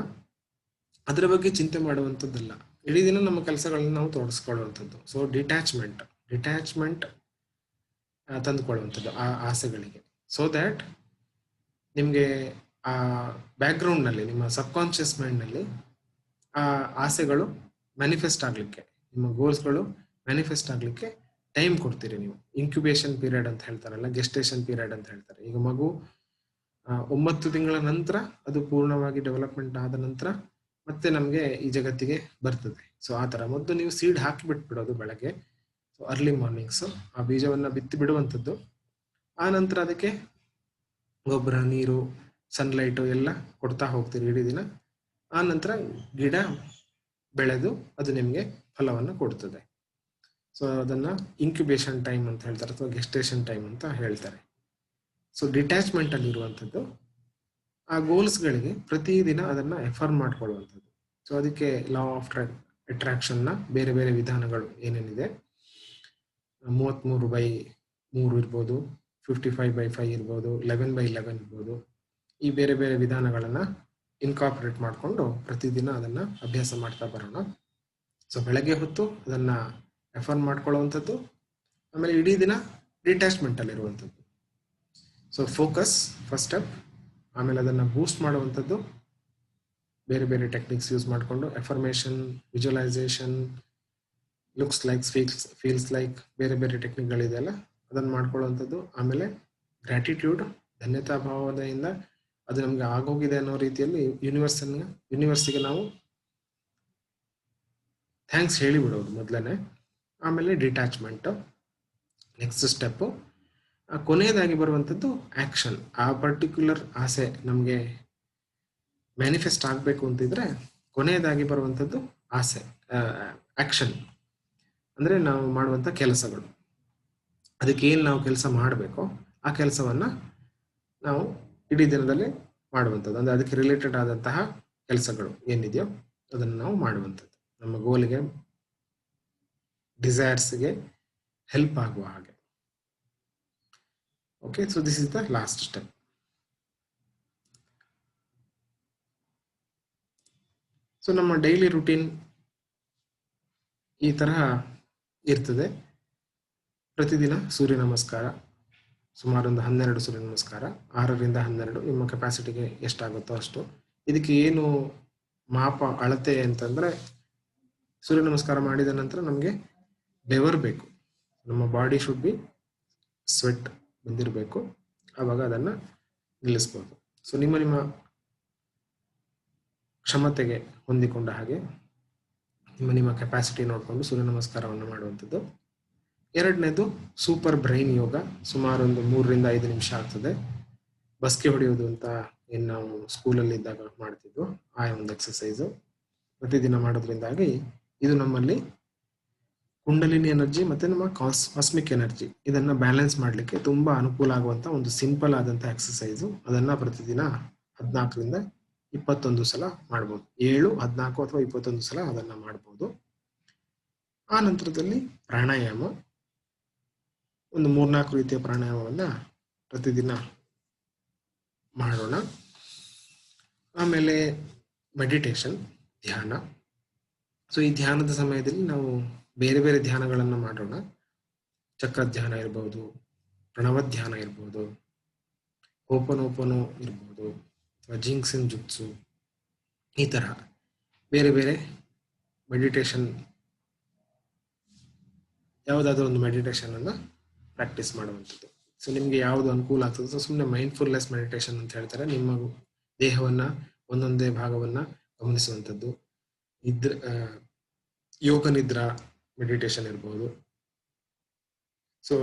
ಅದರ ಬಗ್ಗೆ ಚಿಂತೆ ಮಾಡುವಂಥದ್ದಲ್ಲ, ಇಡೀ ದಿನ ನಮ್ಮ ಕೆಲಸಗಳನ್ನು ನಾವು ತೊಡಗಿಸ್ಕೊಳ್ಳುವಂಥದ್ದು. ಸೊ ಡಿಟ್ಯಾಚ್ಮೆಂಟ್ ತಂದುಕೊಳ್ಳುವಂಥದ್ದು ಆ ಆಸೆಗಳಿಗೆ. ಸೊ ದ್ಯಾಟ್ ನಿಮಗೆ ಆ ಬ್ಯಾಕ್ಗ್ರೌಂಡ್ನಲ್ಲಿ, ನಿಮ್ಮ ಸಬ್ಕಾನ್ಷಿಯಸ್ ಮೈಂಡ್ನಲ್ಲಿ ಆ ಆಸೆಗಳು ಮ್ಯಾನಿಫೆಸ್ಟ್ ಆಗಲಿಕ್ಕೆ, ನಿಮ್ಮ ಗೋಲ್ಸ್ಗಳು ಮ್ಯಾನಿಫೆಸ್ಟ್ ಆಗಲಿಕ್ಕೆ ಟೈಮ್ ಕೊಡ್ತೀರಿ ನೀವು. ಇನ್ಕ್ಯುಬೇಷನ್ ಪೀರಿಯಡ್ ಅಂತ ಹೇಳ್ತಾರಲ್ಲ, ಗೆಸ್ಟೇಷನ್ ಪೀರಿಯಡ್ ಅಂತ ಹೇಳ್ತಾರೆ. ಈಗ ಮಗು 9 ತಿಂಗಳ ನಂತರ ಅದು ಪೂರ್ಣವಾಗಿ ಡೆವಲಪ್ಮೆಂಟ್ ಆದ ನಂತರ ಮತ್ತೆ ನಮಗೆ ಈ ಜಗತ್ತಿಗೆ ಬರ್ತದೆ. ಸೊ ಆ ಥರ ಮೊದಲು ನೀವು ಸೀಡ್ ಹಾಕಿ ಬಿಟ್ಬಿಡೋದು ಬೆಳಗ್ಗೆ. ಸೊ ಅರ್ಲಿ ಮಾರ್ನಿಂಗ್ಸು ಆ ಬೀಜವನ್ನು ಬಿತ್ತಿ ಬಿಡುವಂಥದ್ದು. ಆ ನಂತರ ಅದಕ್ಕೆ ಗೊಬ್ಬರ, ನೀರು, ಸನ್ಲೈಟು ಎಲ್ಲ ಕೊಡ್ತಾ ಹೋಗ್ತೀರಿ ಇಡೀ ದಿನ. ಆ ನಂತರ ಗಿಡ ಬೆಳೆದು ಅದು ನಿಮಗೆ ಫಲವನ್ನು ಕೊಡ್ತದೆ. ಸೊ ಅದನ್ನು ಇನ್ಕ್ಯುಬೇಷನ್ ಟೈಮ್ ಅಂತ ಹೇಳ್ತಾರೆ, ಅಥವಾ ಗೆಸ್ಟೇಷನ್ ಟೈಮ್ ಅಂತ ಹೇಳ್ತಾರೆ. ಸೊ ಡಿಟ್ಯಾಚ್ಮೆಂಟಲ್ಲಿ ಇರುವಂಥದ್ದು. ಆ ಗೋಲ್ಸ್ಗಳಿಗೆ ಪ್ರತಿದಿನ ಅದನ್ನು ಎಫರ್ಮ್ ಮಾಡ್ಕೊಳ್ಳುವಂಥದ್ದು. ಸೊ ಅದಕ್ಕೆ ಲಾ ಆಫ್ ಅಟ್ರಾಕ್ಷನ್ನ ಬೇರೆ ಬೇರೆ ವಿಧಾನಗಳು ಏನೇನಿದೆ, 33/3 ಇರ್ಬೋದು, 55/5 ಇರ್ಬೋದು, 11/11 ಇರ್ಬೋದು. ಈ ಬೇರೆ ಬೇರೆ ವಿಧಾನಗಳನ್ನು ಇನ್ಕಾರ್ಪೊರೇಟ್ ಮಾಡಿಕೊಂಡು ಪ್ರತಿದಿನ ಅದನ್ನು ಅಭ್ಯಾಸ ಮಾಡ್ತಾ ಬರೋಣ. ಸೊ ಬೆಳಗ್ಗೆ ಹೊತ್ತು ಅದನ್ನು ರೆಫರ್ ಮಾಡ್ಕೊಳ್ಳುವಂಥದ್ದು, ಆಮೇಲೆ ಇಡೀ ದಿನ ಡಿಟ್ಯಾಚ್ಮೆಂಟಲ್ಲಿರುವಂಥದ್ದು. ಸೊ ಫೋಕಸ್ ಫಸ್ಟ್ ಸ್ಟೆಪ್, ಆಮೇಲೆ ಅದನ್ನು ಬೂಸ್ಟ್ ಮಾಡುವಂಥದ್ದು ಬೇರೆ ಬೇರೆ ಟೆಕ್ನಿಕ್ಸ್ ಯೂಸ್ ಮಾಡಿಕೊಂಡು, affirmation, visualisation, looks like, feels like, ಬೇರೆ ಬೇರೆ ಟೆಕ್ನಿಕ್ಗಳಿದೆಯಲ್ಲ ಅದನ್ನು ಮಾಡ್ಕೊಳ್ಳುವಂಥದ್ದು. ಆಮೇಲೆ ಗ್ರ್ಯಾಟಿಟ್ಯೂಡ್, ಧನ್ಯತಾ ಭಾವನೆಯಿಂದ ಅದು ನಮಗೆ ಆಗೋಗಿದೆ ಅನ್ನೋ ರೀತಿಯಲ್ಲಿ ಯೂನಿವರ್ಸಿಗೆ ನಾವು ಥ್ಯಾಂಕ್ಸ್ ಹೇಳಿಬಿಡೋದು ಮೊದಲನೇ. ಆಮೇಲೆ ಡಿಟ್ಯಾಚ್ಮೆಂಟು ನೆಕ್ಸ್ಟ್ ಸ್ಟೆಪ್ಪು. ಕೊನೆಯದಾಗಿ ಬರುವಂಥದ್ದು ಆ್ಯಕ್ಷನ್. ಆ ಪರ್ಟಿಕ್ಯುಲರ್ ಆಸೆ ನಮಗೆ ಮ್ಯಾನಿಫೆಸ್ಟ್ ಆಗಬೇಕು ಅಂತಿದ್ರೆ ಕೊನೆಯದಾಗಿ ಬರುವಂಥದ್ದು ಆಸೆ, ಆ್ಯಕ್ಷನ್ ಅಂದರೆ ನಾವು ಮಾಡುವಂಥ ಕೆಲಸಗಳು. ಅದಕ್ಕೆ ಏನು ನಾವು ಕೆಲಸ ಮಾಡಬೇಕೋ ಆ ಕೆಲಸವನ್ನು ನಾವು ಇಡೀ ದಿನದಲ್ಲಿ ಮಾಡುವಂಥದ್ದು. ಅಂದರೆ ಅದಕ್ಕೆ ರಿಲೇಟೆಡ್ ಆದಂತಹ ಕೆಲಸಗಳು ಏನಿದೆಯೋ ಅದನ್ನು ನಾವು ಮಾಡುವಂಥದ್ದು, ನಮ್ಮ ಗೋಲಿಗೆ, ಡಿಸೈರ್ಸ್ಗೆ ಹೆಲ್ಪ್ ಆಗುವ ಹಾಗೆ. Okay, so this is the last step. So ನಮ್ಮ ಡೈಲಿ ರುಟೀನ್ ಈ ತರಹ ಇರ್ತದೆ. ಪ್ರತಿದಿನ ಸೂರ್ಯ ನಮಸ್ಕಾರ, ಸುಮಾರು ಒಂದು 12 ಸೂರ್ಯ ನಮಸ್ಕಾರ, 6ರಿಂದ 12 ನಿಮ್ಮ ಕೆಪಾಸಿಟಿಗೆ ಎಷ್ಟಾಗುತ್ತೋ ಅಷ್ಟು. ಇದಕ್ಕೆ ಏನು ಮಾಪ, ಅಳತೆ ಅಂತಂದರೆ, ಸೂರ್ಯ ನಮಸ್ಕಾರ ಮಾಡಿದ ನಂತರ ನಮಗೆ ಬೆವರಬೇಕು, ನಮ್ಮ ಬಾಡಿ ಶುಡ್ ಬಿ ಸ್ವೆಟ್ ಬಂದಿರಬೇಕು, ಆವಾಗ ಅದನ್ನು ನಿಲ್ಲಿಸ್ಬೋದು. ಸೊ ನಿಮ್ಮ ಕ್ಷಮತೆಗೆ ಹೊಂದಿಕೊಂಡ ಹಾಗೆ ನಿಮ್ಮ ಕೆಪಾಸಿಟಿ ನೋಡಿಕೊಂಡು ಸೂರ್ಯ ನಮಸ್ಕಾರವನ್ನು ಮಾಡುವಂಥದ್ದು. ಎರಡನೇದು ಸೂಪರ್ ಬ್ರೈನ್ ಯೋಗ, ಸುಮಾರು ಒಂದು 3ರಿಂದ 5 ನಿಮಿಷ ಆಗ್ತದೆ. ಬಸ್ಗೆ ಹೊಡೆಯೋದು ಅಂತ ಏನು ನಾವು ಸ್ಕೂಲಲ್ಲಿ ಇದ್ದಾಗ ಮಾಡ್ತಿದ್ವು, ಆ ಒಂದು ಎಕ್ಸಸೈಸು ಪ್ರತಿದಿನ ಮಾಡೋದ್ರಿಂದಾಗಿ ಇದು ನಮ್ಮಲ್ಲಿ ಕುಂಡಲಿನಿ ಎನರ್ಜಿ ಮತ್ತು ನಮ್ಮ ಕಾಸ್ಮಿಕ್ ಎನರ್ಜಿ ಇದನ್ನು ಬ್ಯಾಲೆನ್ಸ್ ಮಾಡಲಿಕ್ಕೆ ತುಂಬ ಅನುಕೂಲ ಆಗುವಂಥ ಒಂದು ಸಿಂಪಲ್ ಆದಂಥ ಎಕ್ಸಸೈಸು. ಅದನ್ನು ಪ್ರತಿದಿನ 14ರಿಂದ 21 ಸಲ ಮಾಡ್ಬೋದು. 7, 14 ಅಥವಾ 21 ಸಲ ಅದನ್ನು ಮಾಡ್ಬೋದು. ಆ ನಂತರದಲ್ಲಿ ಪ್ರಾಣಾಯಾಮ, ಒಂದು 3-4 ರೀತಿಯ ಪ್ರಾಣಾಯಾಮವನ್ನು ಪ್ರತಿದಿನ ಮಾಡೋಣ. ಆಮೇಲೆ ಮೆಡಿಟೇಷನ್, ಧ್ಯಾನ. ಸೊ ಈ ಧ್ಯಾನದ ಸಮಯದಲ್ಲಿ ನಾವು ಬೇರೆ ಬೇರೆ ಧ್ಯಾನಗಳನ್ನು ಮಾಡೋಣ. ಚಕ್ರ ಧ್ಯಾನ ಇರ್ಬೋದು, ಪ್ರಣವ ಧ್ಯಾನ ಇರ್ಬೋದು, ಓಪನೋಪನೋ ಇರ್ಬೋದು, ಅಥವಾ ಜಿಂಕ್ಸನ್ ಜುಟ್ಸು, ಈ ತರಹ ಬೇರೆ ಬೇರೆ ಮೆಡಿಟೇಷನ್, ಯಾವುದಾದ್ರೂ ಒಂದು ಮೆಡಿಟೇಷನನ್ನು ಪ್ರಾಕ್ಟೀಸ್ ಮಾಡುವಂಥದ್ದು. ಸೊ ನಿಮಗೆ ಯಾವುದು ಅನುಕೂಲ ಆಗ್ತದೆ. ಸೊ ಸುಮ್ಮನೆ ಮೈಂಡ್ಫುಲ್ನೆಸ್ ಮೆಡಿಟೇಷನ್ ಅಂತ ಹೇಳ್ತಾರೆ. ನಿಮ್ಮ ದೇಹವನ್ನು, ಒಂದೊಂದೇ ಭಾಗವನ್ನು ಗಮನಿಸುವಂಥದ್ದು. ಯೋಗ ನಿದ್ರಾ ಮೆಡಿಟೇಷನ್ ಇರ್ಬೋದು. ಸೊ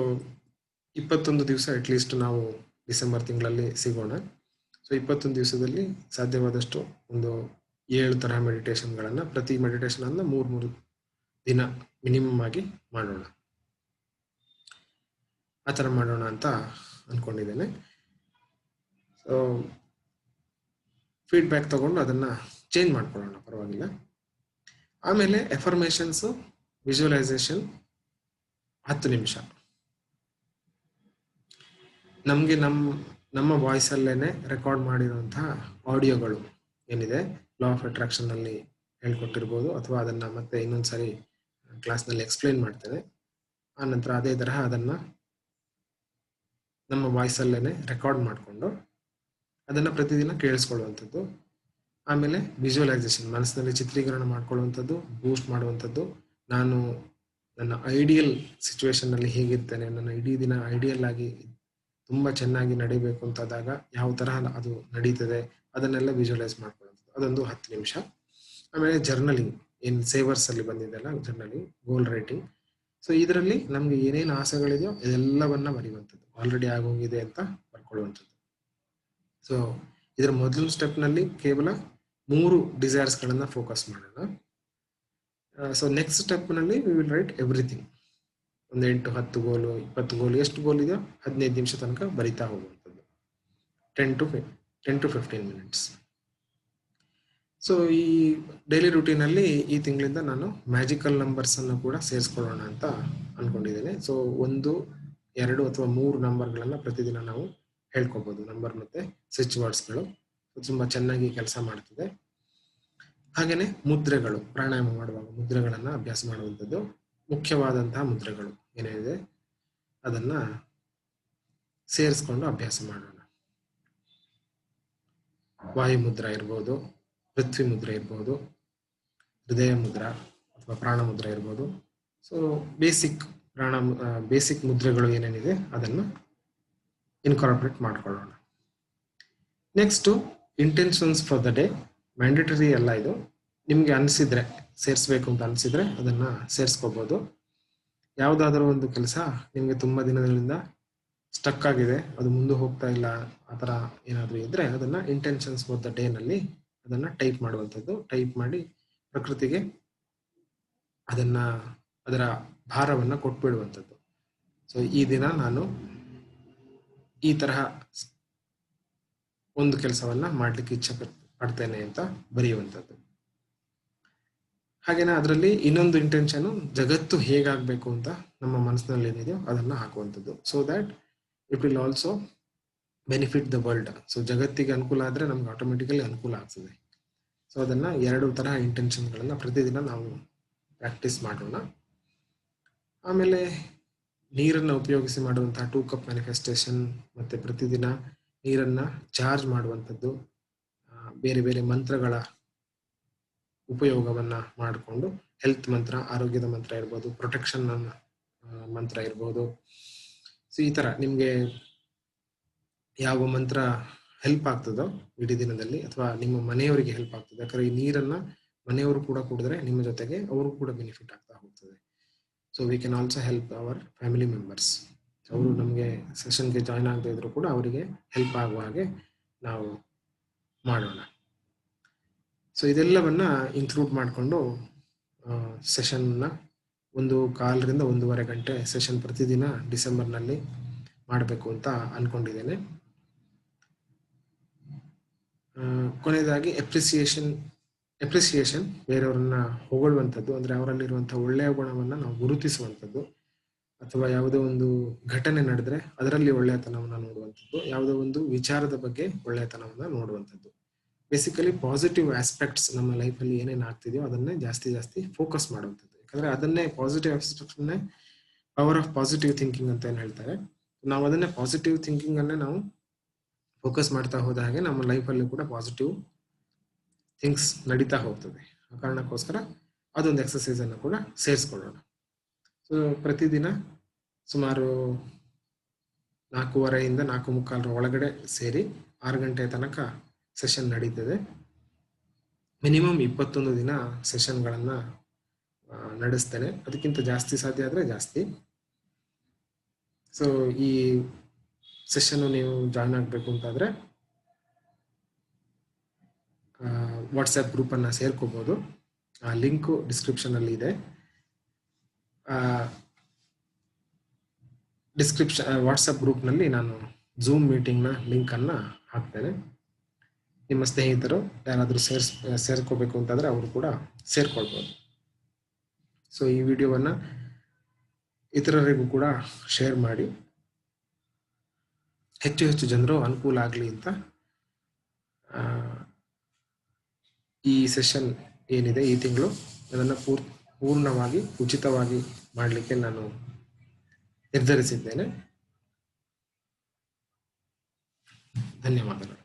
21 ದಿವಸ ಅಟ್ಲೀಸ್ಟ್ ನಾವು ಡಿಸೆಂಬರ್ ತಿಂಗಳಲ್ಲಿ ಸಿಗೋಣ. ಸೊ 21 ದಿವಸದಲ್ಲಿ ಸಾಧ್ಯವಾದಷ್ಟು ಒಂದು 7 ತರಹ ಮೆಡಿಟೇಷನ್ಗಳನ್ನು, ಪ್ರತಿ ಮೆಡಿಟೇಷನನ್ನು 3 ದಿನ ಮಿನಿಮಮ್ ಆಗಿ ಮಾಡೋಣ. ಆ ಥರ ಮಾಡೋಣ ಅಂತ ಅಂದ್ಕೊಂಡಿದ್ದೇನೆ. ಸೊ ಫೀಡ್ಬ್ಯಾಕ್ ತಗೊಂಡು ಅದನ್ನು ಚೇಂಜ್ ಮಾಡ್ಕೊಳ್ಳೋಣ, ಪರವಾಗಿಲ್ಲ. ಆಮೇಲೆ ಎಫರ್ಮೇಷನ್ಸು, ವಿಜುವಲೈಸೇಷನ್ 10 ನಿಮಿಷ. ನಮಗೆ ನಮ್ಮ ವಾಯ್ಸಲ್ಲೇ ರೆಕಾರ್ಡ್ ಮಾಡಿರುವಂತಹ ಆಡಿಯೋಗಳು ಏನಿದೆ, ಲಾ ಆಫ್ ಅಟ್ರಾಕ್ಷನ್ನಲ್ಲಿ ಹೇಳ್ಕೊಟ್ಟಿರ್ಬೋದು, ಅಥವಾ ಅದನ್ನು ಮತ್ತೆ ಇನ್ನೊಂದು ಸಾರಿ ಕ್ಲಾಸ್ನಲ್ಲಿ ಎಕ್ಸ್ಪ್ಲೇನ್ ಮಾಡ್ತೇನೆ. ಆ ನಂತರ ಅದೇ ತರಹ ಅದನ್ನು ನಮ್ಮ ವಾಯ್ಸಲ್ಲೇ ರೆಕಾರ್ಡ್ ಮಾಡಿಕೊಂಡು ಅದನ್ನು ಪ್ರತಿದಿನ ಕೇಳಿಸ್ಕೊಳ್ಳುವಂಥದ್ದು. ಆಮೇಲೆ ವಿಜುವಲೈಸೇಷನ್, ಮನಸ್ಸಿನಲ್ಲಿ ಚಿತ್ರೀಕರಣ ಮಾಡ್ಕೊಳ್ಳುವಂಥದ್ದು, ಬೂಸ್ಟ್ ಮಾಡುವಂಥದ್ದು. ನಾನು ನನ್ನ ಐಡಿಯಲ್ ಸಿಚುವೇಶನ್ನಲ್ಲಿ ಹೇಗಿರ್ತೇನೆ, ನನ್ನ ಇಡೀ ದಿನ ಐಡಿಯಲ್ ಆಗಿ ತುಂಬ ಚೆನ್ನಾಗಿ ನಡಿಬೇಕು ಅಂತಾದಾಗ ಯಾವ ತರಹ ಅದು ನಡೀತದೆ ಅದನ್ನೆಲ್ಲ ವಿಜುವಲೈಸ್ ಮಾಡ್ಕೊಳ್ಳೋದು, ಅದೊಂದು 10 ನಿಮಿಷ. ಆಮೇಲೆ ಜರ್ನಲಿಂಗ್, ಏನು ಸೇವರ್ಸಲ್ಲಿ ಬಂದಿದೆಯಲ್ಲ ಜರ್ನಲಿಂಗ್, ಗೋಲ್ ರೈಟಿಂಗ್. ಸೊ ಇದರಲ್ಲಿ ನಮಗೆ ಏನೇನು ಆಸೆಗಳಿದೆಯೋ ಇದೆಲ್ಲವನ್ನ ಬರೆಯುವಂಥದ್ದು, ಆಲ್ರೆಡಿ ಆಗೋಗಿದೆ ಅಂತ ಬರ್ಕೊಳ್ಳುವಂಥದ್ದು. ಸೊ ಇದರ ಮೊದಲ ಸ್ಟೆಪ್ನಲ್ಲಿ ಕೇವಲ 3 ಡಿಸೈರ್ಸ್ಗಳನ್ನು ಫೋಕಸ್ ಮಾಡೋಣ. ಸೊ ನೆಕ್ಸ್ಟ್ ಸ್ಟೆಪ್ನಲ್ಲಿ ವಿ ವಿಲ್ ರೈಟ್ ಎವ್ರಿಥಿಂಗ್. ಒಂದು 8, 10 ಗೋಲು, 20 ಗೋಲು, ಎಷ್ಟು ಗೋಲ್ ಇದೆಯೋ 15 ನಿಮಿಷ ತನಕ ಬರಿತಾ ಹೋಗುವಂಥದ್ದು, 10 to 15 minutes. ಸೊ ಈ ಡೈಲಿ ರೂಟೀನಲ್ಲಿ ಈ ತಿಂಗಳಿಂದ ನಾನು ಮ್ಯಾಜಿಕಲ್ ನಂಬರ್ಸನ್ನು ಕೂಡ ಸೇರಿಸ್ಕೊಳ್ಳೋಣ ಅಂತ ಅಂದ್ಕೊಂಡಿದ್ದೇನೆ. ಸೊ 1, 2 ಅಥವಾ 3 ನಂಬರ್ಗಳನ್ನು ಪ್ರತಿದಿನ ನಾವು ಹೇಳ್ಕೊಬೋದು. ನಂಬರ್ ಮತ್ತು ಸ್ವಿಚ್ ವರ್ಡ್ಸ್ಗಳು ತುಂಬ ಚೆನ್ನಾಗಿ ಕೆಲಸ ಮಾಡ್ತಿದೆ. ಹಾಗೆಯೇ ಮುದ್ರೆಗಳು, ಪ್ರಾಣಾಯಾಮ ಮಾಡುವಾಗ ಮುದ್ರೆಗಳನ್ನು ಅಭ್ಯಾಸ ಮಾಡುವಂಥದ್ದು, ಮುಖ್ಯವಾದಂತಹ ಮುದ್ರೆಗಳು ಏನೇನಿದೆ ಅದನ್ನು ಸೇರಿಸ್ಕೊಂಡು ಅಭ್ಯಾಸ ಮಾಡೋಣ. ವಾಯು ಮುದ್ರಾ ಇರ್ಬೋದು, ಪೃಥ್ವಿ ಮುದ್ರೆ ಇರ್ಬೋದು, ಹೃದಯ ಮುದ್ರಾ ಅಥವಾ ಪ್ರಾಣ ಮುದ್ರೆ ಇರ್ಬೋದು. ಸೊ ಬೇಸಿಕ್ ಮುದ್ರೆಗಳು ಏನೇನಿದೆ ಅದನ್ನು ಇನ್ಕಾರ್ಪೊರೇಟ್ ಮಾಡ್ಕೊಳ್ಳೋಣ. Next intentions for the day. Mandatory ಅಲ್ಲ ಇದು, ನಿಮಗೆ ಅನಿಸಿದ್ರೆ ಸೇರಿಸ್ಬೇಕು ಅಂತ ಅನಿಸಿದ್ರೆ ಅದನ್ನು ಸೇರಿಸ್ಕೋಬೋದು. ಯಾವುದಾದ್ರೂ ಒಂದು ಕೆಲಸ ನಿಮಗೆ ತುಂಬ ದಿನಗಳಿಂದ ಸ್ಟಕ್ ಆಗಿದೆ, ಅದು ಮುಂದೆ ಹೋಗ್ತಾ ಇಲ್ಲ, ಆ ಥರ ಏನಾದರೂ ಇದ್ದರೆ ಅದನ್ನು ಇಂಟೆನ್ಷನ್ಸ್ ಫಾರ್ ದ ಡೇನಲ್ಲಿ ಅದನ್ನು ಟೈಪ್ ಮಾಡುವಂಥದ್ದು. ಟೈಪ್ ಮಾಡಿ ಪ್ರಕೃತಿಗೆ ಅದರ ಭಾರವನ್ನು ಕೊಟ್ಬಿಡುವಂಥದ್ದು. ಸೊ ಈ ದಿನ ನಾನು ಈ ತರಹ ಒಂದು ಕೆಲಸವನ್ನು ಮಾಡಲಿಕ್ಕೆ ಇಚ್ಛೆ ಪಡ್ತೇನೆ ಅಂತ ಬರೆಯುವಂಥದ್ದು. ಹಾಗೇನೆ ಅದರಲ್ಲಿ ಇನ್ನೊಂದು ಇಂಟೆನ್ಷನು, ಜಗತ್ತು ಹೇಗಾಗಬೇಕು ಅಂತ ನಮ್ಮ ಮನಸ್ಸಿನಲ್ಲಿ ಏನಿದೆಯೋ ಅದನ್ನು ಹಾಕುವಂಥದ್ದು. So that it will also benefit the world. So ಜಗತ್ತಿಗೆ ಅನುಕೂಲ ಆದರೆ ನಮ್ಗೆ ಆಟೋಮೆಟಿಕಲಿ ಅನುಕೂಲ ಆಗ್ತದೆ. ಸೊ ಅದನ್ನು 2 ತರಹ ಇಂಟೆನ್ಷನ್ಗಳನ್ನು ಪ್ರತಿದಿನ ನಾವು ಪ್ರಾಕ್ಟೀಸ್ ಮಾಡೋಣ. ಆಮೇಲೆ ನೀರನ್ನು ಉಪಯೋಗಿಸಿ ಮಾಡುವಂತಹ 2 ಕಪ್ ಮ್ಯಾನಿಫೆಸ್ಟೇಷನ್ ಮತ್ತು ಪ್ರತಿದಿನ ನೀರನ್ನು ಚಾರ್ಜ್ ಮಾಡುವಂಥದ್ದು, ಬೇರೆ ಬೇರೆ ಮಂತ್ರಗಳ ಉಪಯೋಗವನ್ನು ಮಾಡಿಕೊಂಡು, ಹೆಲ್ತ್ ಮಂತ್ರ, ಆರೋಗ್ಯದ ಮಂತ್ರ ಇರ್ಬೋದು, ಪ್ರೊಟೆಕ್ಷನ್ ಮಂತ್ರ ಇರ್ಬೋದು. ಸೊ ಈ ಥರ ನಿಮಗೆ ಯಾವ ಮಂತ್ರ ಹೆಲ್ಪ್ ಆಗ್ತದೋ ಇಡೀ ದಿನದಲ್ಲಿ, ಅಥವಾ ನಿಮ್ಮ ಮನೆಯವರಿಗೆ ಹೆಲ್ಪ್ ಆಗ್ತದೆ. ಯಾಕಂದರೆ ಈ ನೀರನ್ನು ಮನೆಯವರು ಕೂಡ ಕುಡಿದ್ರೆ ನಿಮ್ಮ ಜೊತೆಗೆ ಅವರು ಕೂಡ ಬೆನಿಫಿಟ್ ಆಗ್ತಾ ಹೋಗ್ತದೆ. So we can also help our family members. ಅವರು ನಮಗೆ ಸೆಷನ್ಗೆ ಜಾಯ್ನ್ ಆಗದೇ ಇದ್ರು ಕೂಡ ಅವರಿಗೆ ಹೆಲ್ಪ್ ಆಗುವ ಹಾಗೆ ನಾವು ಮಾಡೋಣ. ಸೊ ಇದೆಲ್ಲವನ್ನ ಇನ್ಕ್ಲೂಡ್ ಮಾಡಿಕೊಂಡು ಸೆಷನ್ನ 1.25 ರಿಂದ 1.5 ಗಂಟೆ ಸೆಷನ್ ಪ್ರತಿದಿನ ಡಿಸೆಂಬರ್ನಲ್ಲಿ ಮಾಡಬೇಕು ಅಂತ ಅಂದ್ಕೊಂಡಿದ್ದೇನೆ. ಕೊನೆಯದಾಗಿ ಎಪ್ರಿಸಿಯೇಷನ್, ಬೇರೆಯವರನ್ನ ಹೊಗಳುವಂಥದ್ದು, ಅಂದರೆ ಅವರಲ್ಲಿರುವಂಥ ಒಳ್ಳೆಯ ಗುಣವನ್ನು ನಾವು ಗುರುತಿಸುವಂಥದ್ದು, ಅಥವಾ ಯಾವುದೋ ಒಂದು ಘಟನೆ ನಡೆದ್ರೆ ಅದರಲ್ಲಿ ಒಳ್ಳೆಯತನವನ್ನು ನೋಡುವಂಥದ್ದು, ಯಾವುದೋ ಒಂದು ವಿಚಾರದ ಬಗ್ಗೆ ಒಳ್ಳೆಯತನವನ್ನು ನೋಡುವಂಥದ್ದು. ಬೇಸಿಕಲಿ ಪಾಸಿಟಿವ್ ಆಸ್ಪೆಕ್ಟ್ಸ್ ನಮ್ಮ ಲೈಫಲ್ಲಿ ಏನೇನು ಆಗ್ತಿದೆಯೋ ಅದನ್ನೇ ಜಾಸ್ತಿ ಫೋಕಸ್ ಮಾಡುವಂಥದ್ದು. ಯಾಕಂದರೆ ಅದನ್ನೇ ಪಾಸಿಟಿವ್ ಆಸ್ಪೆಕ್ಟ್ಸ್ನೇ ಪವರ್ ಆಫ್ ಪಾಸಿಟಿವ್ ಥಿಂಕಿಂಗ್ ಅಂತ ಏನು ಹೇಳ್ತಾರೆ. ನಾವು ಅದನ್ನೇ ಪಾಸಿಟಿವ್ ಥಿಂಕಿಂಗನ್ನೇ ನಾವು ಫೋಕಸ್ ಮಾಡ್ತಾ ಹೋದ ಹಾಗೆ ನಮ್ಮ ಲೈಫಲ್ಲಿ ಕೂಡ ಪಾಸಿಟಿವ್ ಥಿಂಗ್ಸ್ ನಡೀತಾ ಹೋಗ್ತದೆ. ಆ ಕಾರಣಕ್ಕೋಸ್ಕರ ಅದೊಂದು ಎಕ್ಸಸೈಸನ್ನು ಕೂಡ ಸೇರಿಸ್ಕೊಳ್ಳೋಣ. ಸೊ ಪ್ರತಿದಿನ ಸುಮಾರು 4:15 ರಿಂದ 4:45 ಒಳಗಡೆ ಸೇರಿ 6 ಗಂಟೆ ತನಕ ಸೆಷನ್ ನಡೀತದೆ. ಮಿನಿಮಮ್ 21 ದಿನ ಸೆಷನ್ಗಳನ್ನು ನಡೆಸ್ತೇನೆ, ಅದಕ್ಕಿಂತ ಜಾಸ್ತಿ ಸಾಧ್ಯ ಆದರೆ ಜಾಸ್ತಿ. ಸೊ ಈ ಸೆಷನ್ನು ನೀವು ಜಾಯ್ನ್ ಆಗಬೇಕು ಅಂತಾದರೆ ವಾಟ್ಸಪ್ ಗ್ರೂಪನ್ನು ಸೇರ್ಕೋಬೋದು. ಆ ಲಿಂಕು ಡಿಸ್ಕ್ರಿಪ್ಷನಲ್ಲಿ ಇದೆ. ವಾಟ್ಸಪ್ ಗ್ರೂಪ್ನಲ್ಲಿ ನಾನು ಝೂಮ್ ಮೀಟಿಂಗ್ನ ಲಿಂಕನ್ನು ಹಾಕ್ತೇನೆ. ನಿಮ್ಮ ಸ್ನೇಹಿತರು ಯಾರಾದರೂ ಸೇರ್ಕೋಬೇಕು ಅಂತಂದರೆ ಅವರು ಕೂಡ ಸೇರ್ಕೊಳ್ಬೋದು. ಸೊ ಈ ವಿಡಿಯೋವನ್ನು ಇತರರಿಗೂ ಕೂಡ ಶೇರ್ ಮಾಡಿ, ಹೆಚ್ಚು ಜನರು ಅನುಕೂಲ ಆಗಲಿ ಅಂತ. ಈ ಸೆಷನ್ ಏನಿದೆ ಈ ತಿಂಗಳು ಅದನ್ನು ಪೂರ್ಣವಾಗಿ ಉಚಿತವಾಗಿ ಮಾಡಲಿಕ್ಕೆ ನಾನು ನಿರ್ಧರಿಸಿದ್ದೇನೆ. ಧನ್ಯವಾದಗಳು.